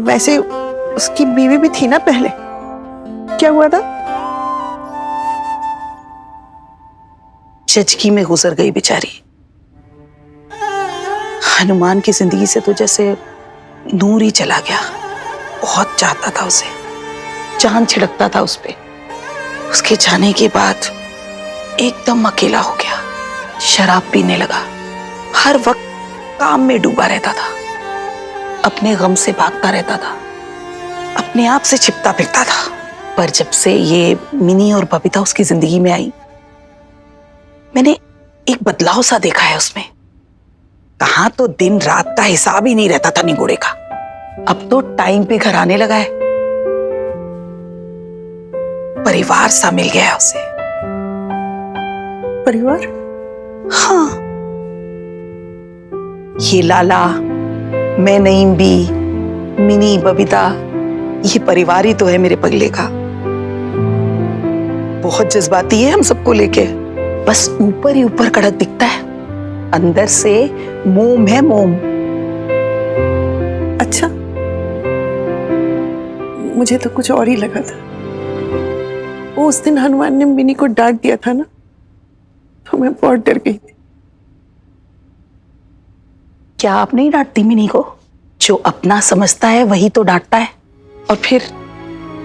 वैसे उसकी बीवी भी थी ना पहले, क्या हुआ था? जजगी में गुजर गई बेचारी। हनुमान की जिंदगी से तो जैसे नूर ही चला गया। बहुत चाहता था उसे, जान छिड़कता था उस पे। उसके जाने के बाद एकदम अकेला हो गया, शराब पीने लगा, हर वक्त काम में डूबा रहता था, अपने गम से भागता रहता था, अपने आप से छिपता फिरता था। पर जब से ये मिनी और बबीता उसकी जिंदगी में आई, मैंने एक बदलाव सा देखा है उसमें। कहां तो दिन रात का हिसाब ही नहीं रहता था निगोड़े का, अब तो टाइम पे घर आने लगा है। परिवार सा मिल गया है उसे। परिवार? हाँ, ये लाला, मैं नईम भी, मिनी, बबीता, ये परिवार ही तो है मेरे पगले का। बहुत जज्बाती है हम सबको लेके, बस ऊपर ही ऊपर कड़क दिखता है, अंदर से मोम है मोम। अच्छा, मुझे तो कुछ और ही लगा था। वो उस दिन हनुमान ने मिनी को डांट दिया था ना, तो मैं बहुत डर गई थी। क्या आप नहीं डांटती मिनी को? जो अपना समझता है वही तो डांटता है। और फिर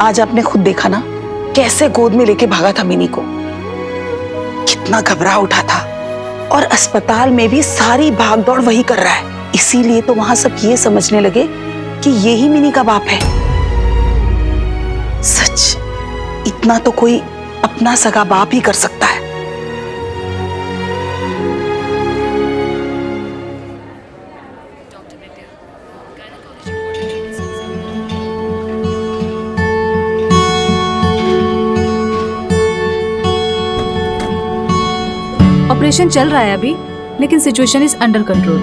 आज आपने खुद देखा ना, कैसे गोद में लेके भागा था मिनी को, कितना घबरा उठा था। और अस्पताल में भी सारी भागदौड़ वही कर रहा है, इसीलिए तो वहां सब ये समझने लगे कि यही मिनी का बाप है। सच, इतना तो कोई अपना सगा बाप ही कर सकता है। ऑपरेशन चल रहा है अभी, लेकिन सिचुएशन इज अंडर कंट्रोल।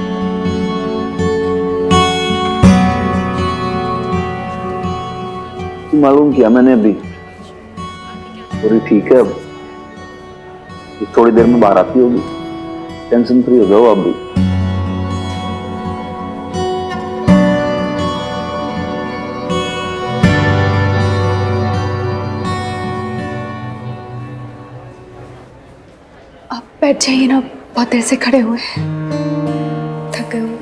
मालूम किया मैंने अभी, पूरी ठीक है, अब थोड़ी देर में बाहर आती होगी, टेंशन फ्री हो जाओ आप भी। आप बैठ जाइए ना, बहुत देर से खड़े हुए हैं, थक गए हो।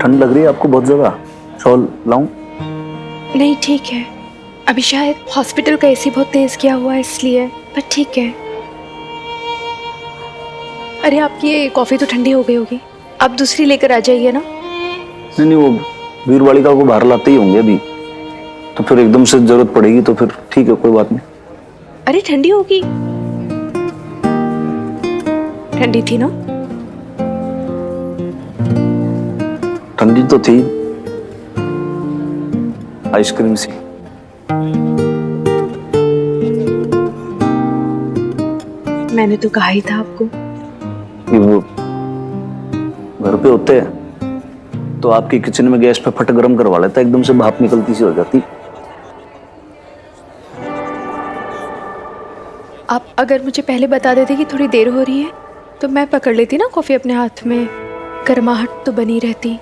ठंड लग रही है आपको बहुत ज्यादा, शॉल लाऊं? नहीं ठीक है, अभी शायद हॉस्पिटल का एसी बहुत तेज किया हुआ है इसलिए, पर ठीक है। अरे आपकी ये कॉफ़ी तो ठंडी हो गई होगी, आप दूसरी लेकर आ जाइए ना। नहीं नहीं, वो वीर बालिका को बाहर लाते ही होंगे अभी, तो फिर एकदम से जरूरत पड़ेगी तो फिर ठीक है, कोई बात नहीं। अरे ठंडी होगी, ठंडी थी ना? ठंडी तो थी, आइसक्रीम सी। मैंने तो कहा ही था आपको। कि वो घर पे होते हैं तो आपकी किचन में गैस पे फट गरम करवा लेता, एकदम से भाप निकलती सी हो जाती। आप अगर मुझे पहले बता देते कि थोड़ी देर हो रही है तो मैं पकड़ लेती ना कॉफ़ी अपने हाथ में, गर्माहट तो बनी रहती।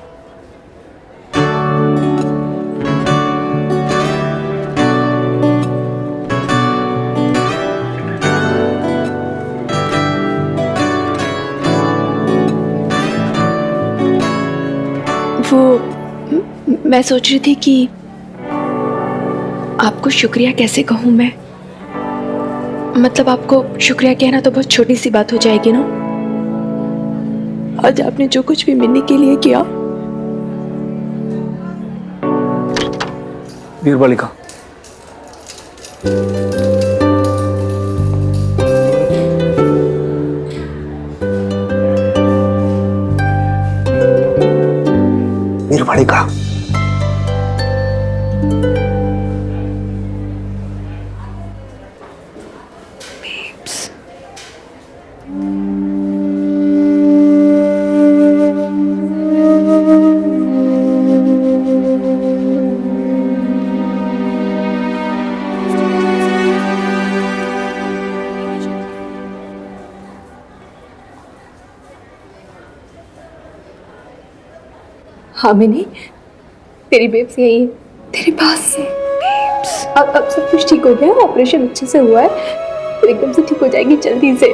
मैं सोच रही थी कि आपको शुक्रिया कैसे कहूँ मैं, मतलब आपको शुक्रिया कहना तो बहुत छोटी सी बात हो जाएगी ना। आज आपने जो कुछ भी मिन्नी के लिए किया। वीर बालिका, वीर बालिका, हाँ मिनी, तेरी बेब्स यही है, तेरे पास है। अब सब कुछ ठीक हो गया, ऑपरेशन अच्छे से हुआ है, तो एकदम से ठीक हो जाएगी जल्दी से।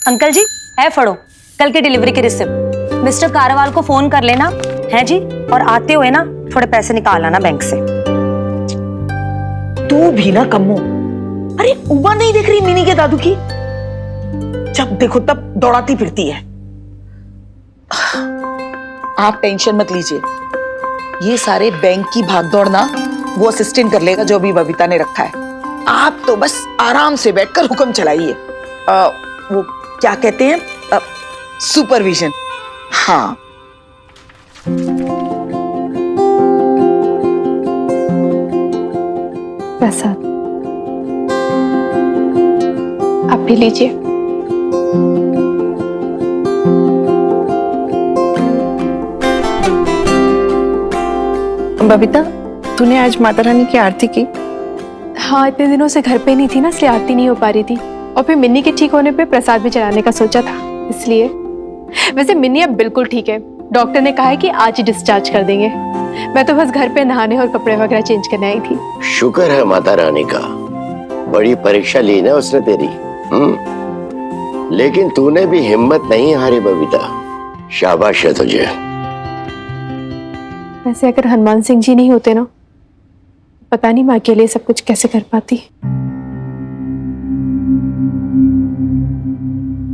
अंकल जी, है फड़ो कल की डिलीवरी की रिसिप्ट। मिस्टर कारवाल को फोन कर लेना है जी, और आते हुए ना थोड़े पैसे निकाल आना बैंक से। तू भी ना कम्मो, अरे उमा नहीं देख रही मिनी के दादू की? जब देखो तब दौड़ाती फिरती है। आप टेंशन मत लीजिए, ये सारे बैंक की भागदौड़ ना वो असिस्टेंट कर लेगा जो अभी बबीता ने रखा है। आप तो बस आराम से बैठकर हुक्म चलाइए। वो क्या कहते हैं, सुपरविजन। हाँ, प्रसाद आप भी लीजिए। बबीता, तूने आज माता रानी की आरती की? हाँ, इतने दिनों से घर पे नहीं थी ना, इसलिए आरती नहीं हो पा रही थी। और फिर मिन्नी के ठीक होने पे प्रसाद भी चढ़ाने का सोचा था, इसलिए। वैसे मिन्नी अब बिल्कुल ठीक है, डॉक्टर ने कहा है कि आज ही डिस्चार्ज कर देंगे। मैं तो बस घर पे नहाने और कपड़े वगैरह चेंज करने आई थी। शुक्र है माता रानी का, बड़ी परीक्षा ली ना उसने तेरी। लेकिन तूने भी हिम्मत नहीं हारी बबीता, शाबाश है तुझे। वैसे अगर हनुमान सिंह जी नहीं होते ना, पता नहीं मैं अकेले सब कुछ कैसे कर पाती।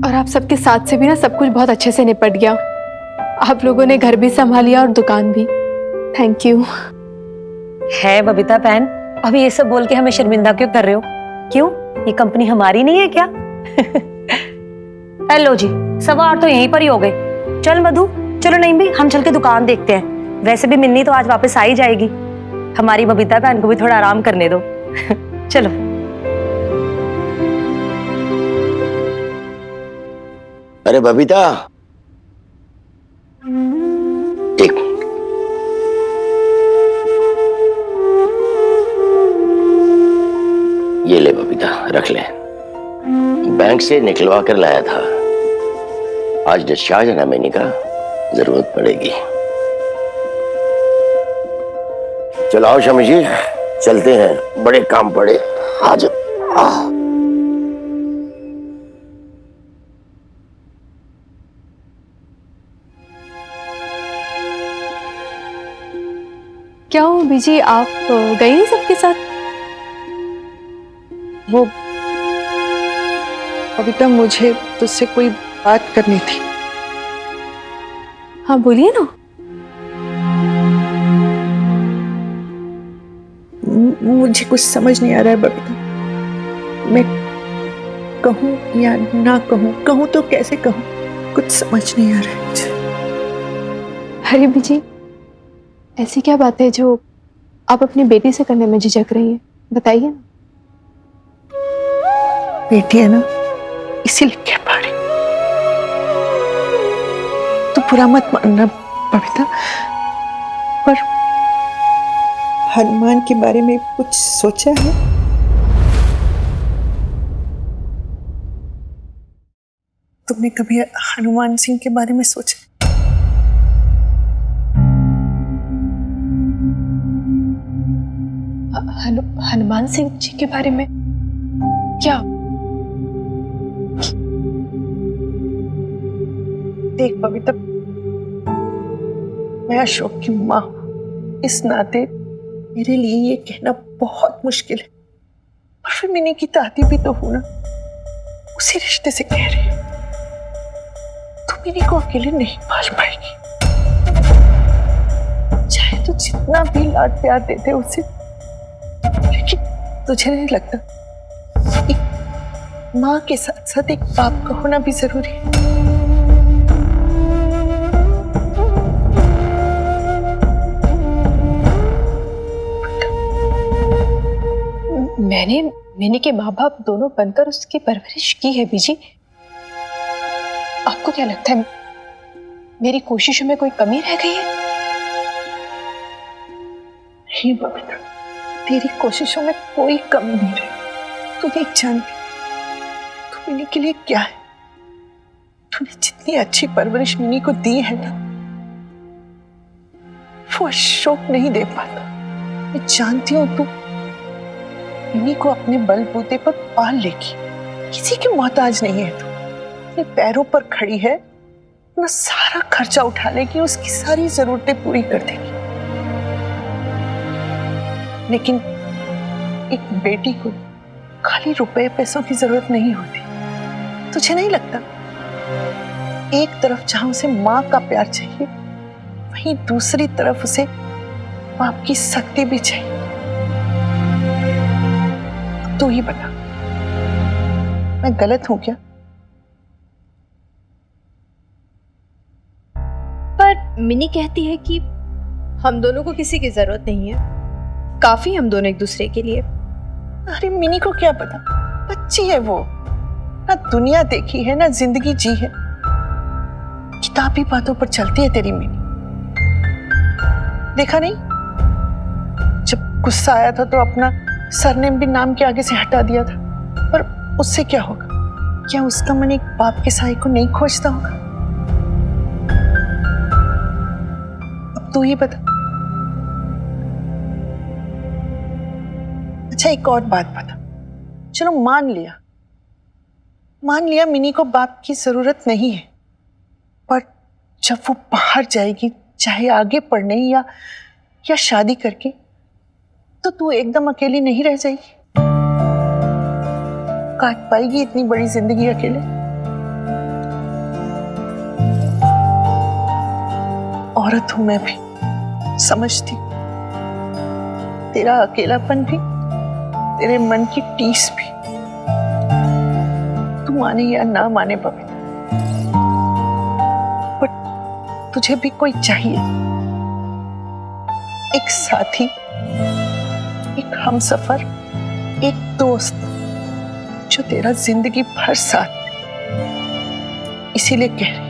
और आप सबके साथ से भी ना सब कुछ बहुत अच्छे से निपट गया। आप लोगों ने घर भी संभालिया और दुकान भी। Thank you. है बबीता बहन, अभी ये सब बोल के हमें शर्मिंदा क्यों कर रहे हो? क्यों, ये कंपनी हमारी नहीं है क्या? हेलो जी, सवार तो यहीं पर ही हो गए। चल मधु, चलो नहीं भी हम चल के दुकान देखते हैं। वैसे भी मिन्नी तो आज वापस आ ही जाएगी, हमारी बबीता बहन को भी थोड़ा आराम करने दो। चलो। अरे बबीता, एक ये ले बबीता, रख ले। बैंक से निकलवा कर लाया था, आज डिस्चार्ज है ना मिनी का, जरूरत पड़ेगी। चलो आओ शमी जी, चलते हैं, बड़े काम पड़े आज। क्या हो बीजी, आप गए नहीं सबके साथ? वो बबीता, मुझे तुझसे कोई बात करनी थी। हाँ बोलिए ना। मुझे कुछ समझ नहीं आ रहा है बबीता, मैं कहूँ या ना कहूँ, कहूँ तो कैसे कहूँ, कुछ समझ नहीं आ रहा है मुझे। अरे बीजी, ऐसी क्या बात है जो आप अपनी बेटी से करने में झिझक रही हैं? बताइए ना। बेटी है ना, इसीलिए कह पा रही। तू बुरा मत मानना बबीता, पर हनुमान के बारे में कुछ सोचा है? तुमने कभी हनुमान सिंह के बारे में सोचा? हनुमान सिंह जी के बारे में क्या? देख बबीता, मैं अशोक की माँ हूं, इस नाते मेरे लिए ये कहना बहुत मुश्किल है। और फिर मिनी की दादी भी तो हूं ना, उसी रिश्ते से कह रही है। तू मिनी को अकेले नहीं पाल पाएगी, चाहे तू जितना भी लाड प्यार देते उसे, लेकिन तुझे नहीं लगता एक माँ के साथ साथ एक बाप का होना भी जरूरी है? मैंने मिनी के माँ बाप दोनों बनकर उसकी परवरिश की है बीजी। आपको क्या लगता है मेरी कोशिशों में कोई कमी रह गई है? नहीं बबीता, तेरी कोशिशों में कोई कमी नहीं रही। तू नहीं जानती तू मिनी के लिए क्या है। तूने जितनी अच्छी परवरिश मिनी को दी है ना, वो अशोक नहीं दे पाता। मैं जानती हूँ तू मिनी को अपने बलबूते पर पाल लेगी, किसी की मोहताज नहीं है तू। अपने पैरों पर खड़ी है, अपना सारा खर्चा उठा लेगी, उसकी सारी जरूरतें पूरी कर देगी। लेकिन एक बेटी को खाली रुपए पैसों की जरूरत नहीं होती। तुझे नहीं लगता? एक तरफ जहां उसे माँ का प्यार चाहिए, वहीं दूसरी तरफ उसे बाप की शक्ति भी चाहिए। अब तू ही बता, मैं गलत हूं क्या? पर मिनी कहती है कि हम दोनों को किसी की जरूरत नहीं है, काफी हम दोनों एक दूसरे के लिए। अरे मिनी को क्या पता, बच्ची है वो, ना दुनिया देखी है ना जिंदगी जी है। किताबी बातों पर चलती है तेरी मिनी। देखा नहीं, जब गुस्सा आया था तो अपना सरनेम भी नाम के आगे से हटा दिया था। पर उससे क्या होगा? क्या उसका मन एक बाप के साए को नहीं खोजता होगा? अब तू ही बता। अच्छा एक और बात बता, चलो मान लिया मिनी को बाप की जरूरत नहीं है, पर जब वो बाहर जाएगी, चाहे आगे पढ़ने या शादी करके, तो तू एकदम अकेली नहीं रह जाएगी? काट पाएगी इतनी बड़ी जिंदगी अकेले? औरत हूं मैं भी, समझती हूं। तेरा अकेलापन भी, तेरे मन की टीस भी। तू माने या ना माने बबीता, पर तुझे भी कोई चाहिए, एक साथी, एक हमसफर, एक दोस्त जो तेरा जिंदगी भर साथ दे। इसीलिए कह रही,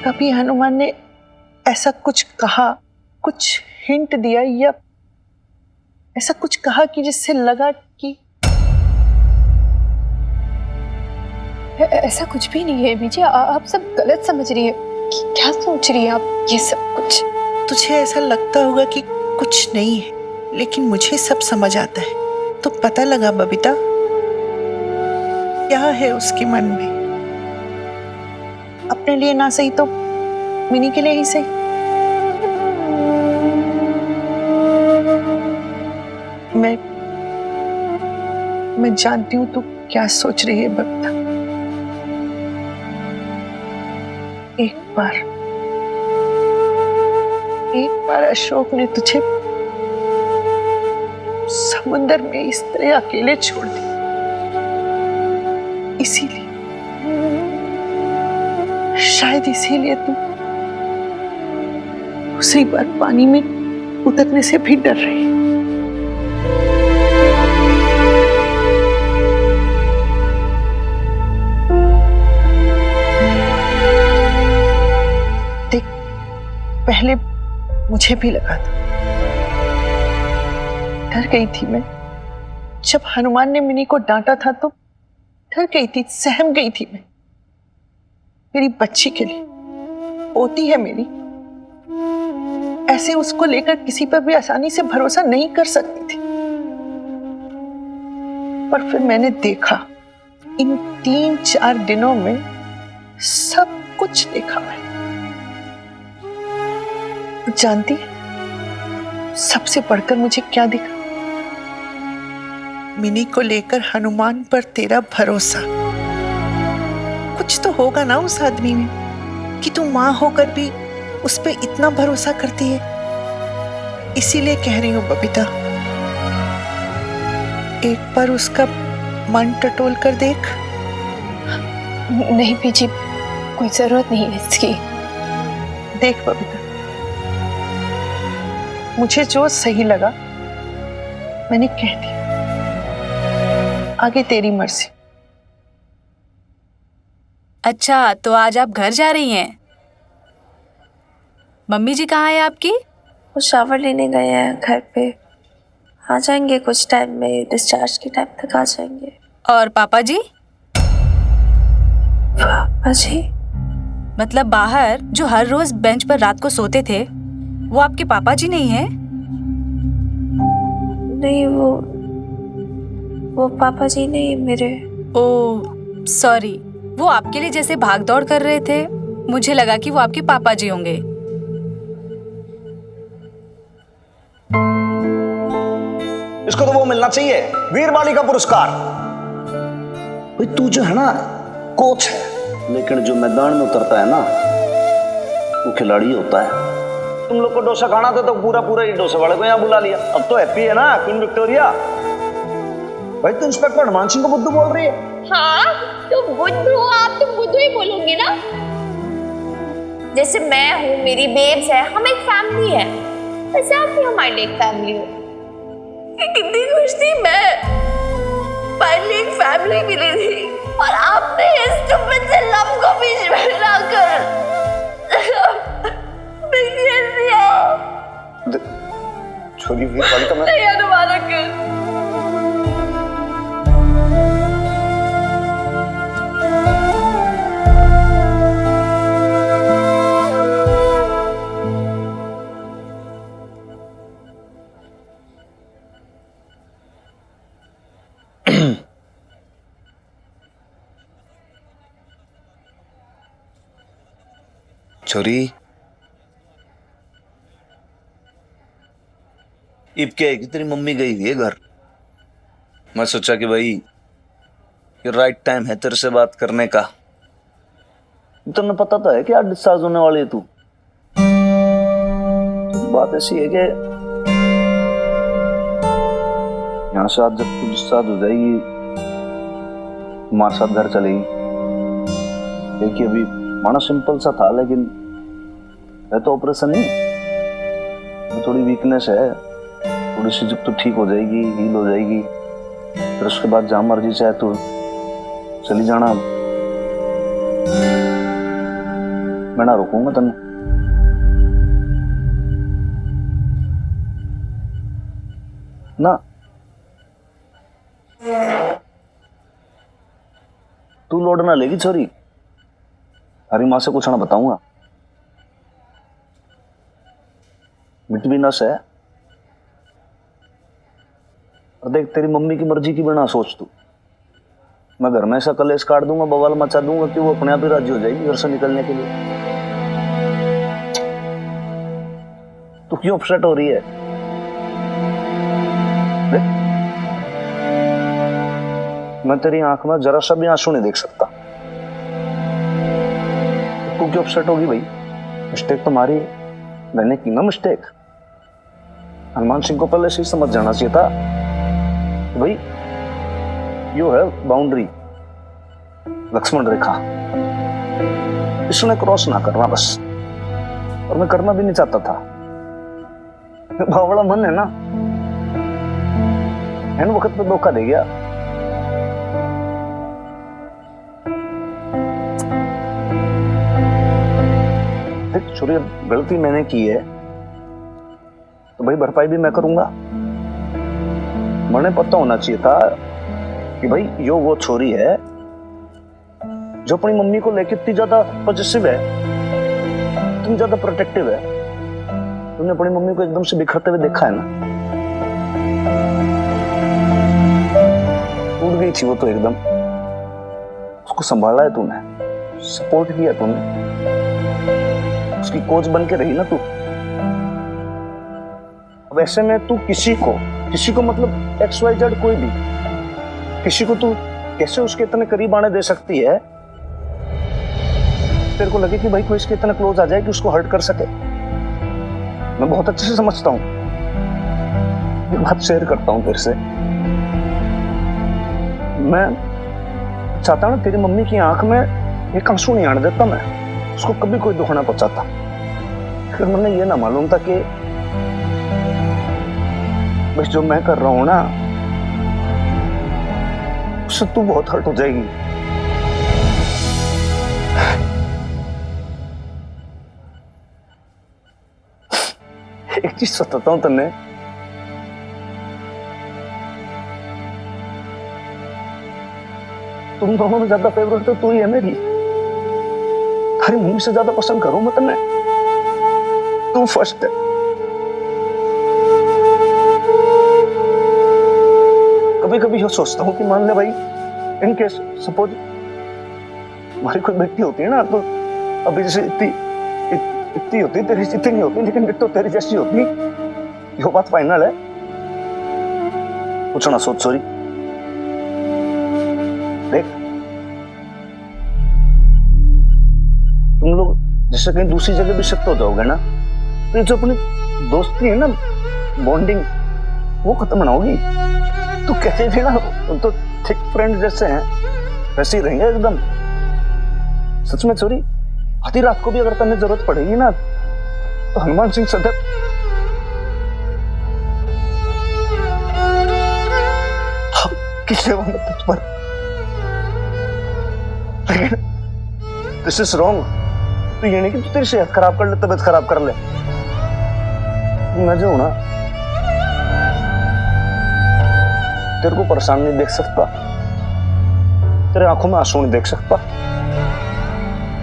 कभी हनुमान ने ऐसा कुछ कहा, कुछ हिंट दिया, या ऐसा कुछ कहा कि जिससे लगा कि ऐसा कुछ भी नहीं है बीजी, आप सब गलत समझ रही हैं। क्या सोच रही हैं आप ये सब कुछ? तुझे ऐसा लगता होगा कि कुछ नहीं है, लेकिन मुझे सब समझ आता है। तो पता लगा बबीता, क्या है उसके मन में? अपने लिए ना सही तो मिनी के लिए ही सही। मैं जानती हूं तू क्या सोच रही है बबीता। एक बार अशोक ने तुझे समुंदर में इस तरह अकेले छोड़ दिया, इसीलिए, शायद इसीलिए तू दूसरी बार पानी में उतरने से भी डर रही है। देख, पहले मुझे भी लगा था, डर गई थी मैं। जब हनुमान ने मिनी को डांटा था तो डर गई थी, सहम गई थी मैं। मेरी बच्ची के लिए, पोती है मेरी, ऐसे उसको लेकर किसी पर भी आसानी से भरोसा नहीं कर सकती थी। पर फिर मैंने देखा, इन 3-4 दिनों में सब कुछ देखा मैं। जानती है सबसे बढ़कर मुझे क्या दिखा? मिनी को लेकर हनुमान पर तेरा भरोसा। कुछ तो होगा ना उस आदमी में कि तू मां होकर भी उस पे इतना भरोसा करती है। इसीलिए कह रही हूं बबीता, एक बार उसका मन टटोल कर देख। नहीं बीजी, कोई जरूरत नहीं है इसकी। देख बबीता, मुझे जो सही लगा मैंने कह दिया, आगे तेरी मर्जी। अच्छा, तो आज आप घर जा रही हैं? मम्मी जी कहाँ है आपकी? वो शावर लेने गए हैं घर पे, आ जाएंगे कुछ टाइम में, डिस्चार्ज के टाइम तक आ जाएंगे। और पापा जी? पापा जी मतलब बाहर जो हर रोज बेंच पर रात को सोते थे, वो आपके पापा जी नहीं हैं? नहीं, वो पापा जी नहीं मेरे। ओह सॉरी, वो आपके लिए जैसे भाग दौड़ कर रहे थे, मुझे लगा कि वो आपके पापा जी होंगे। इसको तो वो मिलना चाहिए, वीर बालिका पुरस्कार। भाई तू जो है ना कोच है, लेकिन जो मैदान में उतरता है ना वो खिलाड़ी होता है। तुम लोग को डोसा खाना था तो पूरा पूरा ही डोसा वाले को यहाँ बुला लिया। अब तो हैप्पी है ना क्वीन विक्टोरिया। भाई तू इंस्पेक्टर हनुमान सिंह को बुद्धू बोल रही है? हाँ तो बुद्धू, आप तो बुद्धू ही बोलोगे ना। जैसे मैं हूँ, मेरी बेब्स है, हम एक फैमिली है, वैसे आप भी हमारी एक फैमिली हो। कितनी खुश थी मैं, फाइनली एक फैमिली मिली थी, और आपने इस स्टूपिड से लव को बीच में लाकर छोरी वीर बालिका में नहीं अनुमानक। छोरी इब क्या है कि तेरी मम्मी गई हुई है घर। मैं सोचा कि भाई ये राइट टाइम है तेरे से बात करने का। तुम्हें पता तो है कि आज डिस्चार्ज होने वाली है तू। बात ऐसी है कि यहाँ से आज जब तू डिस्चार्ज हो जाएगी, हमारे साथ घर चलेगी। देखिए अभी माना सिंपल सा था, लेकिन है तो ऑपरेशन नहीं, थोड़ी वीकनेस है थोड़ी सी। जब तो ठीक हो जाएगी, हील हो जाएगी, फिर उसके बाद जहां मर्जी चाहे तो चली जाना। मैं ना रोकूंगा तन्ने। ना तू लोड ना लेगी छोरी, हरी माँ से कुछ ना बताऊंगा। बिटवीन अस है। और देख तेरी मम्मी की मर्जी की बिना सोच तू। मैं घर में ऐसा कलेश काट दूंगा, बवाल मचा दूंगा कि वो अपने आप ही राजी हो जाएगी घर से निकलने के लिए। तू क्यों अपसेट हो रही है? देख मैं तेरी आंख में जरा सा भी आंसू नहीं देख सकता। तू क्यों अपसेट होगी भाई? मिस्टेक तुम्हारी है, मैंने की ना मिस्टेक। हनुमान सिंह को पहले से ही समझ जाना चाहिए था कि भाई यो है बाउंड्री, लक्ष्मण रेखा, इसने क्रॉस ना करना बस। और मैं करना भी नहीं चाहता था। बावड़ा मन है ना, इन वक्त पे धोखा दे गया। छोरी गलती मैंने की है तो भाई भरपाई भी मैं करूंगा। मुझे पता होना चाहिए था कि भाई यो वो छोरी है जो अपनी मम्मी को लेकर इतनी ज्यादा पॉजिटिव है, इतनी ज्यादा प्रोटेक्टिव है। तुमने अपनी मम्मी को एकदम से बिखरते हुए देखा है ना, टूट गई थी वो तो एकदम। उसको संभाला है तूने, सपोर्ट किया तूने, उसकी कोच बन के रही ना तू। अब ऐसे में तू किसी को मतलब XYZ कोई भी, किसी को तू कैसे उसके इतने करीब आने दे सकती है? तेरे को लगे कि भाई कोई इसके इतना क्लोज आ जाए कि उसको हर्ट कर सके? मैं बहुत अच्छे से समझता हूं, ये बात शेयर करता हूं तेरे से। मैं चाहता हूं तेरी मम्मी की आंख में एक आंसू नहीं आने देता, मैं उसको कभी कोई दुख ना पहुंचाता। फिर मैंने ये ना मालूम था कि बस जो मैं कर रहा हूं ना उससे तू बहुत हर्ट हो जाएगी। एक चीज बताता हूं तन्ने, तुम दोनों में ज्यादा फेवरेट तो तू ही है मेरी। तारी मम्मी से ज्यादा पसंद करूं मैं तन्ने, तू फर्स्ट है। कभी कभी ये सोचता हूँ कि मान ले भाई, इन केस सपोज हमारी कोई बेटी होती है ना, तो अभी जैसे इतनी होती, तेरी जितनी नहीं होती, लेकिन तो तेरी जैसी होती, ये बात फाइनल है। कुछ ना सोच। सॉरी देख, तुम लोग जैसे कहीं दूसरी जगह भी शिफ्ट हो जाओगे ना, तो ये जो अपनी दोस्ती है ना, बॉन्डिंग, वो खत्म ना होगी। तू कहते थे ना, तो थिक फ्रेंड जैसे हैं, वैसे ही रहेंगे एकदम। सच में चोरी, आधी रात को भी अगर तुम्हें जरूरत पड़ेगी ना, तो हनुमान सिंह सदैव की सेवा में तत्पर। लेकिन दिस इज रॉन्ग। तो ये नहीं कि तू तेरी सेहत खराब कर ले, तबीयत खराब कर ले। मैं जो हूं ना, तेरे को परेशान नहीं देख सकता, तेरे आंखों में आंसू नहीं देख सकता।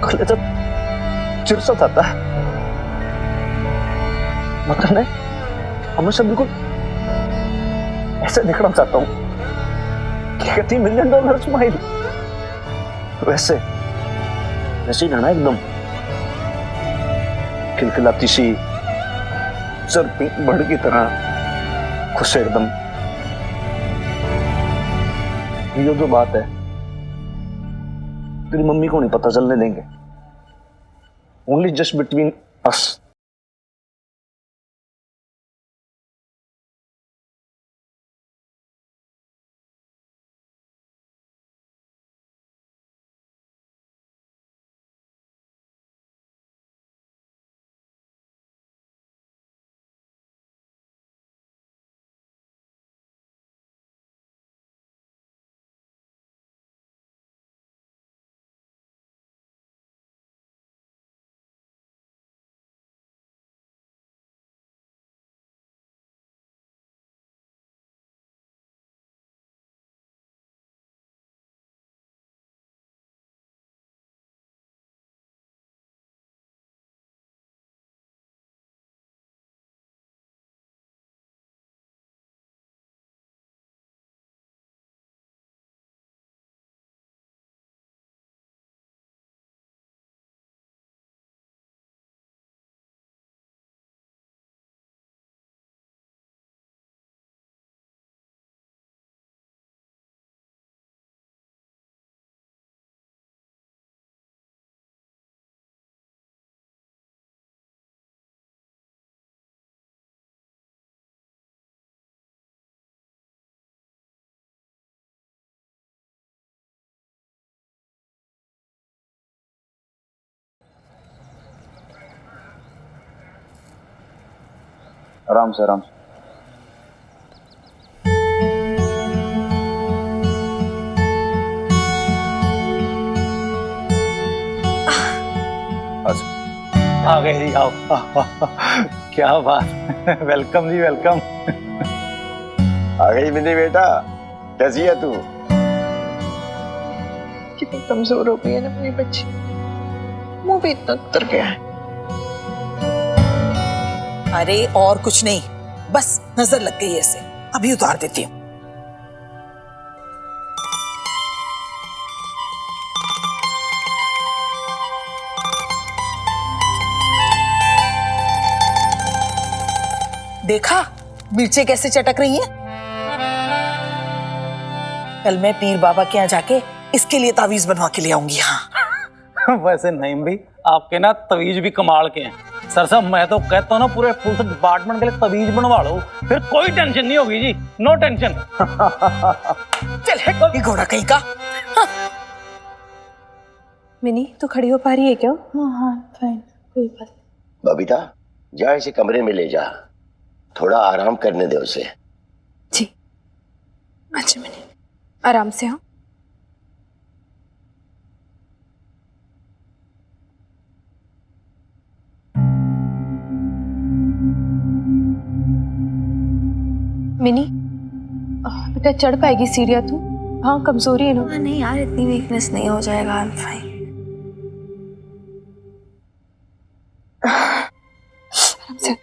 कल जब चिरसा आता है, मतलब मैं हमेशा बिल्कुल ऐसे देखना चाहता हूं कि $1 मिलियन स्माइल, वैसे ही रहना एकदम खिलखिलाती सी सर्पिंग बर्ड की तरह खुश एकदम। ये जो बात है तेरी मम्मी को नहीं पता चलने देंगे, ओनली जस्ट बिटवीन अस। आराम से, आराम से। आ गए जी, आओ। क्या बात, वेलकम जी, वेलकम। आ गई मिनी बेटा, कैसी है तू? कितनी कमजोर हो गई है ना अपनी बच्ची, मुंह भी इतना उतर गया है। अरे और कुछ नहीं, बस नजर लग गई ऐसे, अभी उतार देती हूँ। देखा मिर्चें कैसे चटक रही हैं? कल मैं पीर बाबा के यहाँ जाके इसके लिए तावीज बनवा के ले आऊंगी। हाँ वैसे नईम भी आपके ना तवीज भी कमाल के हैं। सर साहब मैं तो कहता हूँ ना, पूरे पुलिस डिपार्टमेंट के लिए तवीज बनवा लो, फिर कोई टेंशन नहीं होगी जी, नो टेंशन। चल हट घोड़ा कहीं का। हाँ। मिनी तो खड़ी हो पा रही है क्या? हाँ फाइन, कोई बात। बबीता जा इसे कमरे में ले जा, थोड़ा आराम करने दे उसे। जी अच्छा मिनी, आराम से। हाँ मिनी, बेटा चढ़ पाएगी सीढ़ियाँ तू? हाँ कमजोरी है ना। नहीं यार, इतनी वीकनेस नहीं हो जाएगा, आई एम फाइन। आराम से।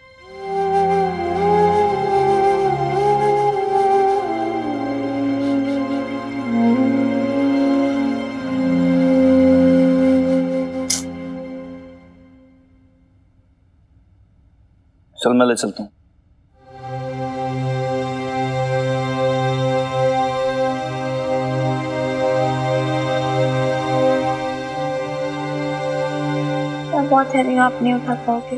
मैं ले चलता हूँ। बहुत हैवी हूँ, आप नहीं उठा पाओगे।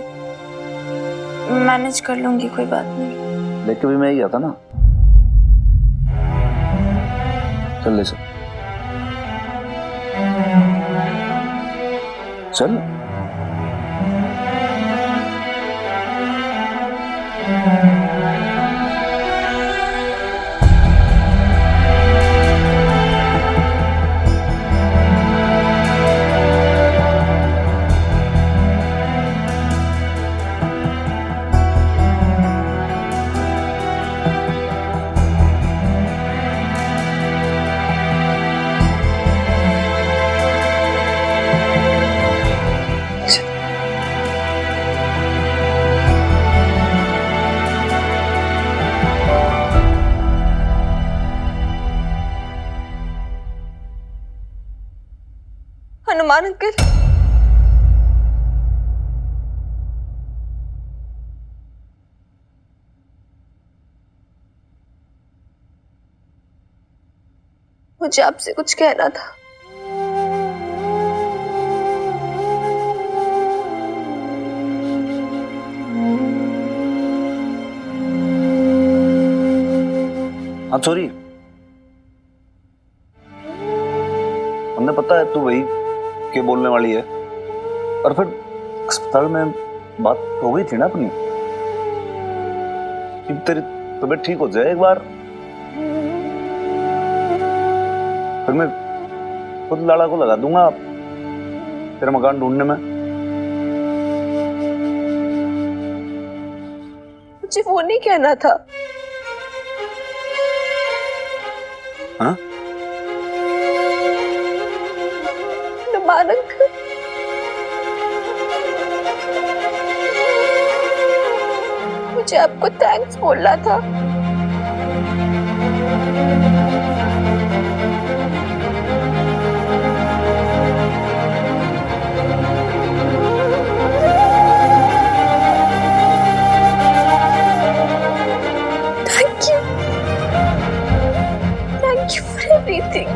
मैनेज कर लूंगी, कोई बात नहीं। लेके भी मैं ही आता ना। चल ले चल चल। हनुमान अंकल, मुझे आपसे कुछ कहना था। हाँ छोरी, हमने पता है तू वही के बोलने वाली है, और फिर अस्पताल में बात हो गई थी ना अपनी कि तेरी तबीयत ठीक हो जाए एक बार, फिर मैं खुद लाड़ा को लगा दूंगा तेरा मकान ढूंढने में। मुझे वो नहीं कहना था। हाँ? हनुमान अंकल, मुझे आपको थैंक्स बोलना था। Thank you for everything.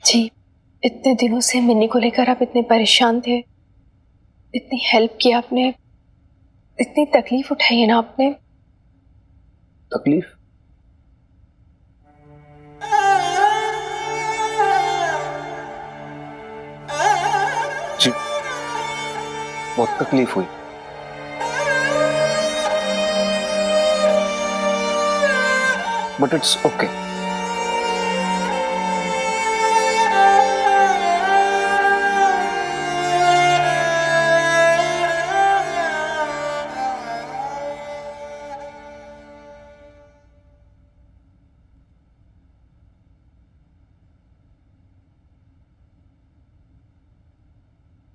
जी, इतने दिनों से मिन्नी को लेकर आप इतने परेशान थे, इतनी हेल्प की आपने, इतनी तकलीफ उठाई है ना आपने। तकलीफ? जी, बहुत तकलीफ हुई। But it's okay.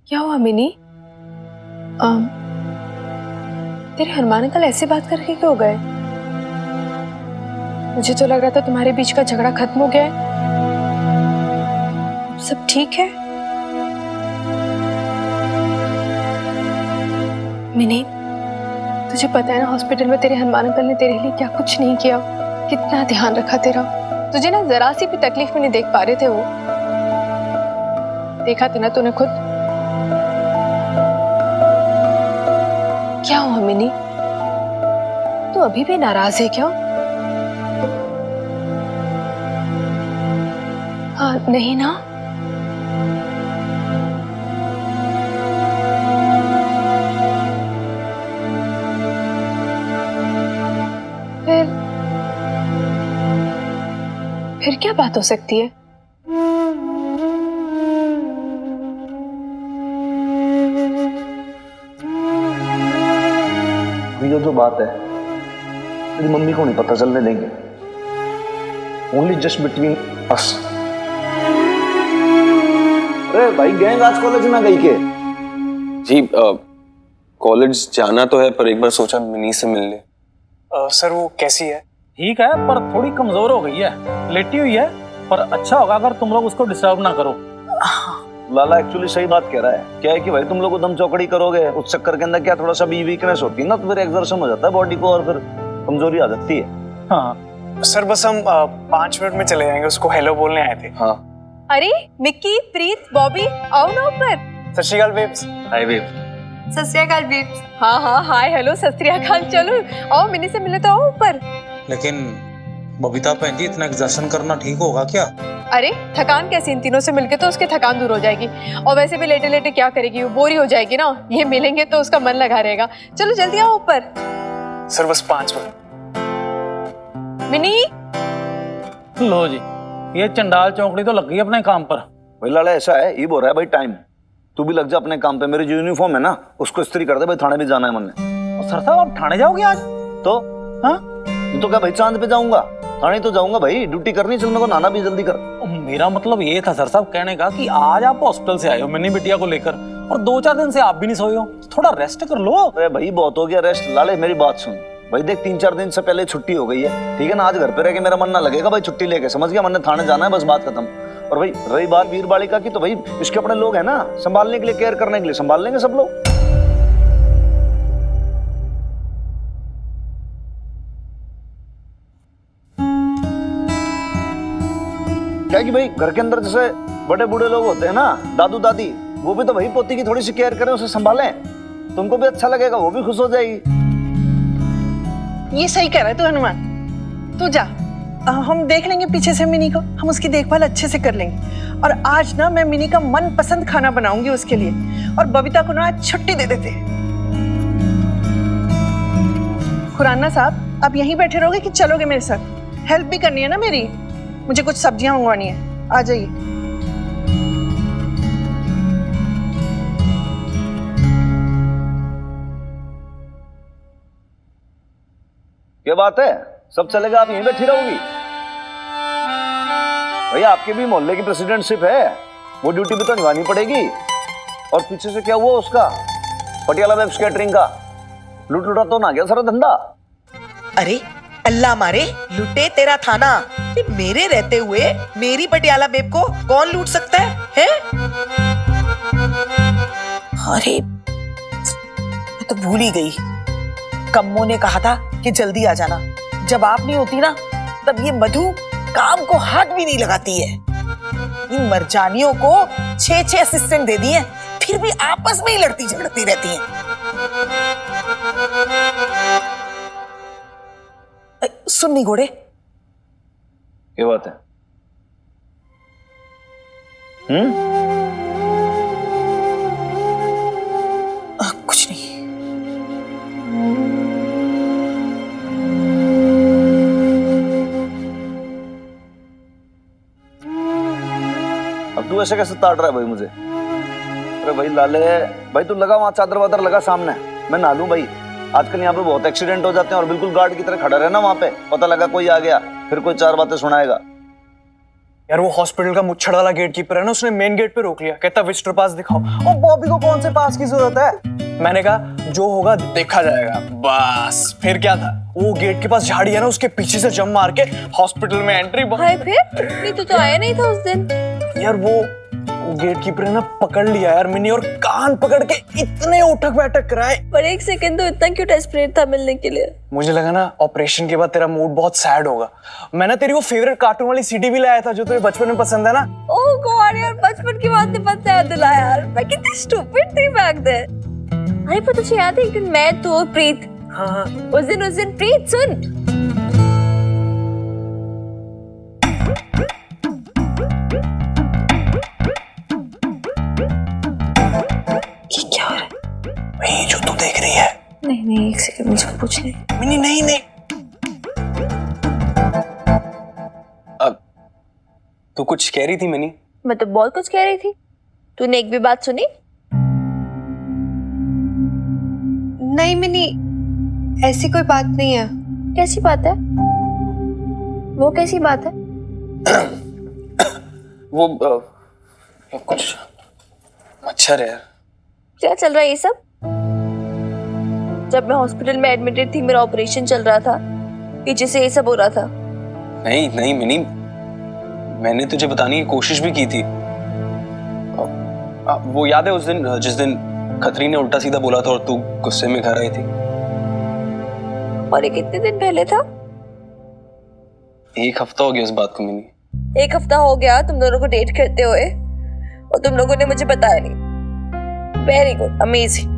क्या हुआ मिनी? तेरे हनुमान अंकल ऐसे बात करके क्यों गए? मुझे तो लग रहा था तुम्हारे बीच का झगड़ा खत्म हो गया है, सब ठीक है। मिनी, तुझे पता है ना हॉस्पिटल में तेरे हनुमान अंकल ने तेरे लिए क्या कुछ नहीं किया, कितना ध्यान रखा तेरा। तुझे ना जरा सी भी तकलीफ में नहीं देख पा रहे थे वो। देखा था ना तूने खुद। क्या हुआ मिनी? तू अभी भी नाराज है क्या? हाँ, नहीं ना? फिर क्या बात हो सकती है? ये जो बात है मेरी मम्मी को नहीं पता चलने देंगे। Only just between us. अरे भाई, गैंग आज कॉलेज ना गई के? जी कॉलेज जाना तो है, पर एक बार सोचा मिनी से मिल ले। सर वो कैसी है? ठीक है पर थोड़ी कमजोर हो गई है, लेटी हुई है, पर अच्छा होगा अगर तुम लोग उसको डिस्टर्ब ना करो। लाला एक्चुअली सही बात कह रहा है। क्या है कि भाई तुम लोग दम चौकड़ी करोगे उस चक्कर के अंदर क्या थोड़ा सा भी वीकनेस होती है ना, तो फिर एक्सर्शन हो जाता है बॉडी को और फिर कमजोरी आ जाती है। हाँ सर बस हम 5 मिनट में चले जाएंगे, उसको हेलो बोलने आए थे। हाँ अरे मिक्की, प्रीत, बॉबी, आओ ना ऊपर। सत श्री अकाल बेब्स। हाय बेब। सत श्री अकाल बेब्स। हाँ हाँ, हाय हेलो सत श्री अकाल। चलो आओ, मिनी से मिले तो आओ ऊपर। लेकिन बबीता बहन जी, इतना एग्जर्शन करना ठीक होगा क्या? अरे थकान कैसी, इन तीनों से मिलके तो उसकी थकान दूर हो जाएगी, और वैसे भी लेटे लेटे क्या करेगी, वो बोरी हो जाएगी ना। ये मिलेंगे तो उसका मन लगा रहेगा। चलो जल्दी आओ ऊपर। सर बस 5 मिनट। मिनी लो जी, ये चंडाल चौकड़ी तो लग गई अपने काम पर। भाई लाला ऐसा है, ये बोल रहा है भाई टाइम, तू भी लग जा अपने काम पे। मेरी जो यूनिफॉर्म है ना उसको इस्त्री कर दे भाई, थाने भी जाना है मन ने। सर साहब आप थाने जाओगे आज? तो हाँ तो क्या भाई चांद पे जाऊंगा, थाने तो जाऊंगा भाई, ड्यूटी करनी। चल मेरे को नहाना भी जल्दी कर। मेरा मतलब ये था सर साहब कहने का कि आज आप हॉस्पिटल से आए हो मिनी बिटिया को लेकर, और 2-4 दिन से आप भी नहीं सोए हो, थोड़ा रेस्ट कर लो। अरे भाई बहुत हो गया रेस्ट। लाले मेरी बात सुन भाई, देख 3-4 दिन से पहले छुट्टी हो गई है, ठीक है ना। आज घर पे रह के मेरा मन ना लगेगा भाई, छुट्टी लेके, समझ गया। मन ने थाने जाना है, बस बात खत्म। और भाई रही बात वीर बालिका की, तो भाई इसके अपने लोग हैं ना संभालने के लिए, केयर करने के लिए, संभाल लेंगे सब लोग। क्या कि भाई घर के अंदर जैसे बड़े बूढ़े लोग होते हैं ना, दादू दादी, वो भी तो भाई पोती की थोड़ी सी केयर करें, उसे संभालें, तुमको भी अच्छा लगेगा, वो भी खुश हो जाएगी। ये सही कह रहा है तू हनुमान, तू जा। हम देख लेंगे पीछे से मिनी को, हम उसकी देखभाल अच्छे से कर लेंगे। और आज ना मैं मिनी का मनपसंद खाना बनाऊंगी उसके लिए, और बबीता को ना आज छुट्टी दे देते। खुराना साहब आप यहीं बैठे रहोगे कि चलोगे मेरे साथ? हेल्प भी करनी है ना मेरी, मुझे कुछ सब्जियां मंगवानी है, आ जाइए। क्या बात है, सब चलेगा, आप यहीं बैठी रहोगी? भैया आपके भी मोहल्ले की प्रेसिडेंटशिप है, वो ड्यूटी भी तो निभानी पड़ेगी। और पीछे से क्या हुआ उसका, पटियाला वेब्स कैटरिंग का लूट लुटा तो ना गया सारा धंधा? अरे अल्लाह मारे, लुटे तेरा थाना। मेरे रहते हुए मेरी पटियाला बेब को कौन लूट सकता है? अरे मैं तो भूल ही गई, कम्मो ने कहा था कि जल्दी आ जाना। जब आप नहीं होती ना, तब ये मधु काम को हाथ भी नहीं लगाती है। इन मरजानियों को 6-6 असिस्टेंट दे दिए, फिर भी आपस में ही लड़ती झगड़ती रहती हैं। सुन्नी घोड़े, क्या बात है? कुछ नहीं। अब तू ऐसे कैसे ताड़ रहा है भाई मुझे? अरे भाई लाले, भाई तू लगा वहां चादर वादर लगा सामने, मैं नहा लूं भाई। आजकल यहाँ पे बहुत एक्सीडेंट हो जाते हैं, और बिल्कुल गार्ड की तरह खड़ा रहना वहां पे, पता लगा कोई आ गया फिर कोई 4 बातें सुनाएगा। यार वो हॉस्पिटल का मुच्छड़ वाला गेट कीपर है ना, उसने मेन गेट पे रोक लिया, कहता विजिटर पास दिखाओ। और बॉबी को कौन से पास की जरूरत है? मैंने कहा जो होगा देखा जाएगा। बस फिर क्या था, वो गेट के पास झाड़ी है ना, उसके पीछे से जंप मार के हॉस्पिटल में एंट्री। हाय फिर नहीं तो आया नहीं था उस दिन। यार वो गेट कीपर ने ना पकड़ लिया यार मिनी, और कान पकड़ के इतने उठक बैठक कराए। पर एक सेकंड तो इतना क्यों डेस्परेट था मिलने के लिए? मुझे लगा ना ऑपरेशन के बाद तेरा मूड बहुत सैड होगा। मैं ना तेरी वो फेवरेट कार्टून वाली सीडी भी लाया था जो तुझे बचपन में पसंद है ना। ओह गॉड यार, बचपन की बातें पता याद दिला यार, मैं कितनी स्टूपिड थी बैक देन। अरे पर तुझे याद है एक दिन मैं तू और प्रीत, हाँ उस दिन प्रीत सुन, वही जो तू देख रही है। नहीं एक सेकंड मुझे पूछ ले। नहीं अब तू कुछ कह रही थी मिनी? मैं तो बहुत कुछ कह रही थी, तूने एक भी बात सुनी? नहीं मिनी, ऐसी कोई बात नहीं है। कैसी बात है? वो कैसी बात है? वो कुछ मच्छर है यार। क्या चल रहा है ये सब? जब मैं हॉस्पिटल में एडमिटेड थी, मेरा ऑपरेशन चल रहा था, पीछे से ये सब हो रहा था? नहीं नहीं मिनी, मैंने तुझे बताने की कोशिश भी की थी। वो याद है उस दिन जिस दिन खतरी ने उल्टा सीधा बोला था और तू गुस्से में घर आई थी? और ये कितने दिन पहले था? 1 हफ्ता हो गया इस बात को मिनी। 1 हफ्ता हो गया तुम दोनों को डेट करते हुए और तुम लोगों ने मुझे बताया नहीं। Very good, amazing.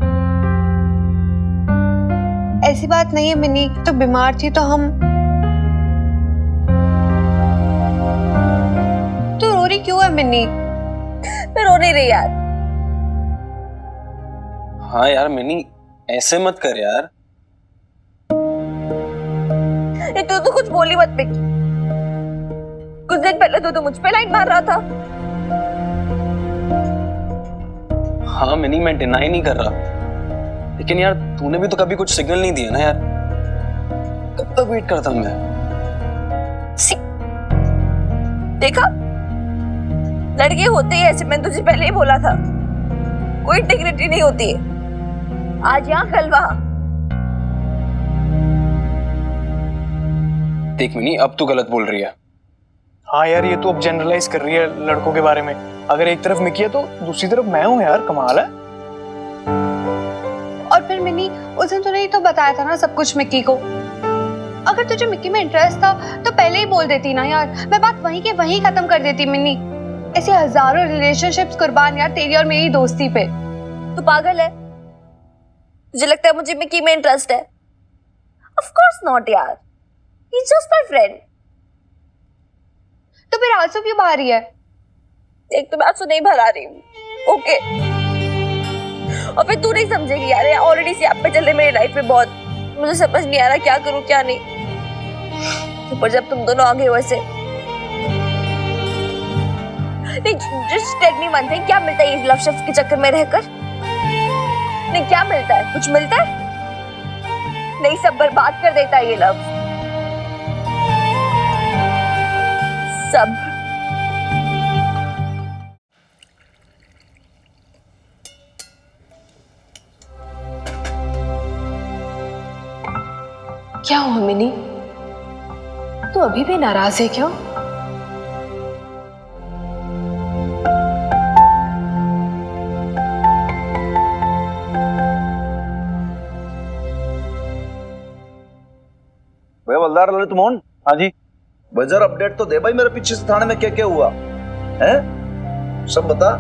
ऐसी बात नहीं है मिनी, तो बीमार थी तो हम। तू रो रही क्यों है मिनी? मैं रो नहीं रही यार। हाँ यार मिनी, ऐसे मत कर यार। तू तो कुछ बोली मत पिकी। कुछ दिन पहले तो मुझ पे लाइन मार रहा था। हाँ मिनी, मैं डिनाई नहीं कर रहा, लेकिन यार तूने भी तो कभी कुछ सिग्नल नहीं दिया ना यार। कब तक वेट करता मैं? देखा, लड़के होते ही ऐसे, मैंने तुझे पहले ही बोला था। कोई इंटीग्रिटी नहीं होती है, आज यहाँ कल वहाँ। देख मिनी, अब तू गलत बोल रही है। हाँ यार, ये तो अब जनरलाइज कर रही है लड़कों के बारे में। अगर एक तरफ मिकी है तो दूसरी तरफ मैं हूँ यार, कमाल है। और फिर मिनी, उस दिन तूने ही तो बताया था ना सब कुछ मिक्की को। अगर तुझे मिक्की में इंटरेस्ट था तो पहले ही बोल देती ना यार, मैं बात वहीं के वहीं खत्म कर देती मिनी। ऐसे हजारों रिलेशनशिप्स कुर्बान यार तेरी और मेरी दोस्ती पे। तू पागल है? तुझे लगता है मुझे मिक्की में इंटरेस्ट है? ऑफ कोर्स नॉट यार, he is just my friend. तो फिर आंसू क्यों बहा रही है? एक तो मैं आंसू नहीं भरा रही हूँ, ओके? और फिर तू नहीं समझेगी यार, ऑलरेडी से आप पे चल रहे मेरी लाइफ में बहुत। मुझे समझ नहीं आ रहा क्या करूँ क्या नहीं। पर जब तुम दोनों आगे हो ऐसे, नहीं just tell me one thing, क्या मिलता है इस लव शिफ्ट के चक्कर में रहकर? नहीं क्या मिलता है? कुछ मिलता है? नहीं, सब बर्बाद कर देता है ये लव, सब। क्या हुआ मिनी? तू अभी भी नाराज है क्या? भाई हवलदार ललित मोहन। हाँ जी भाई, जरा अपडेट तो दे भाई, मेरे पीछे से थाने में क्या क्या हुआ है, सब बता।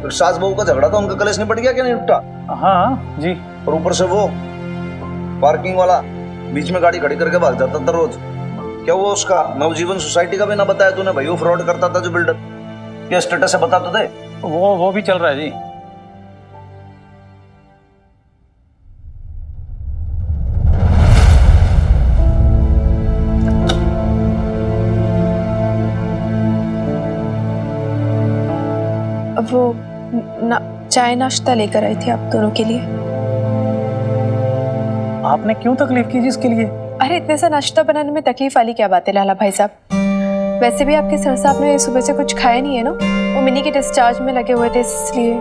फिर सास बहू का झगड़ा था, उनका कलेश निपट गया क्या नहीं निपटा? हाँ जी। और ऊपर से वो पार्किंग वाला बीच में गाड़ी खड़ी करके भाग जाता था रोज, क्या हुआ उसका? नवजीवन सोसाइटी का भी ना बताया तूने भाई, वो फ्रॉड करता था जो बिल्डर, क्या स्टेटस है बता तो दे। वो भी चल रहा है जी। वो चाय नाश्ता लेकर आई थी आप दोनों के लिए। आपने क्यों तकलीफ की जी इसके लिए? अरे इतने सा नाश्ता बनाने में तकलीफ वाली क्या बात है लाला भाई साहब। वैसे भी आपके सर साहब ने सुबह से कुछ खाया नहीं है ना, वो मिनी के डिस्चार्ज में लगे हुए थे इसलिए।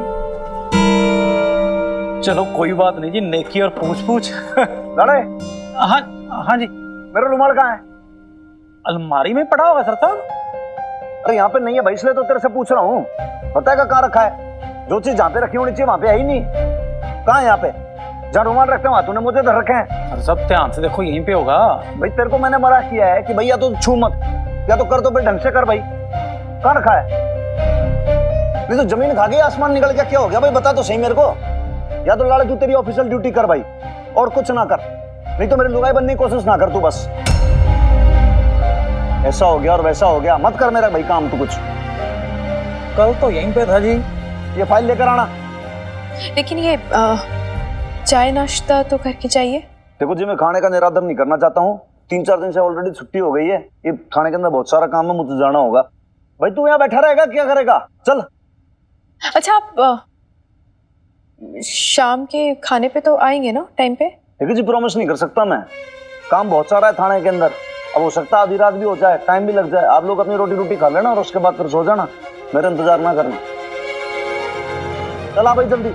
चलो कोई बात नहीं जी, नेकी और पूछ पूछ। लाड़े। हाँ हाँ जी। मेरा रुमाल कहाँ है? अलमारी में पड़ा होगा सर साहब। अरे यहाँ पे नहीं है भाई, इसलिए तो तेरे से पूछ रहा हूँ, बताएगा कहाँ रखा है? जो चीज जहाँ पे रखी होनी चाहिए वहां पे है ही नहीं। कहाँ है यहाँ पे? जहाँ रुमाल रखते हैं वहां तूने मुझे धर रखे हैं। अरे सब ध्यान से देखो, यहीं पे होगा। भाई तेरे को मैंने मना किया है कि भैया तो छू मत, या तो कर तो भाई ढंग से कर भाई। कहाँ रखा है? नहीं तो जमीन खा गई, आसमान निकल गया, क्या हो गया भाई बता तो सही मेरे को। या तो लाड़े तू तेरी ऑफिशियल ड्यूटी कर भाई, और कुछ ना कर, नहीं तो मेरी लुगाई बनने की कोशिश ना कर तू बस। ऐसा हो गया और वैसा हो गया, मत कर मेरा भाई काम तू कुछ। कल तो यहीं पे था जी। ये फाइल लेकर आना। लेकिन ये चाय नाश्ता तो करके चाहिए। देखो जी, मैं खाने का निरादर नहीं करना चाहता हूँ, 3-4 दिन से ऑलरेडी छुट्टी हो गई है, ये थाने के अंदर बहुत सारा काम है, मुझे जाना होगा। भाई तू यहाँ बैठा रहेगा क्या करेगा? चल। अच्छा आप शाम के खाने पे तो आएंगे ना टाइम पे? देखिए जी, प्रॉमिस नहीं कर सकता मैं, काम बहुत सारा है थाने के अंदर। अब हो सकता है आधी रात भी हो जाए, टाइम भी लग जाए। आप लोग अपनी रोटी खा लेना और उसके बाद फिर सो जाना, मेरा इंतजार ना करना। चला भाई जल्दी।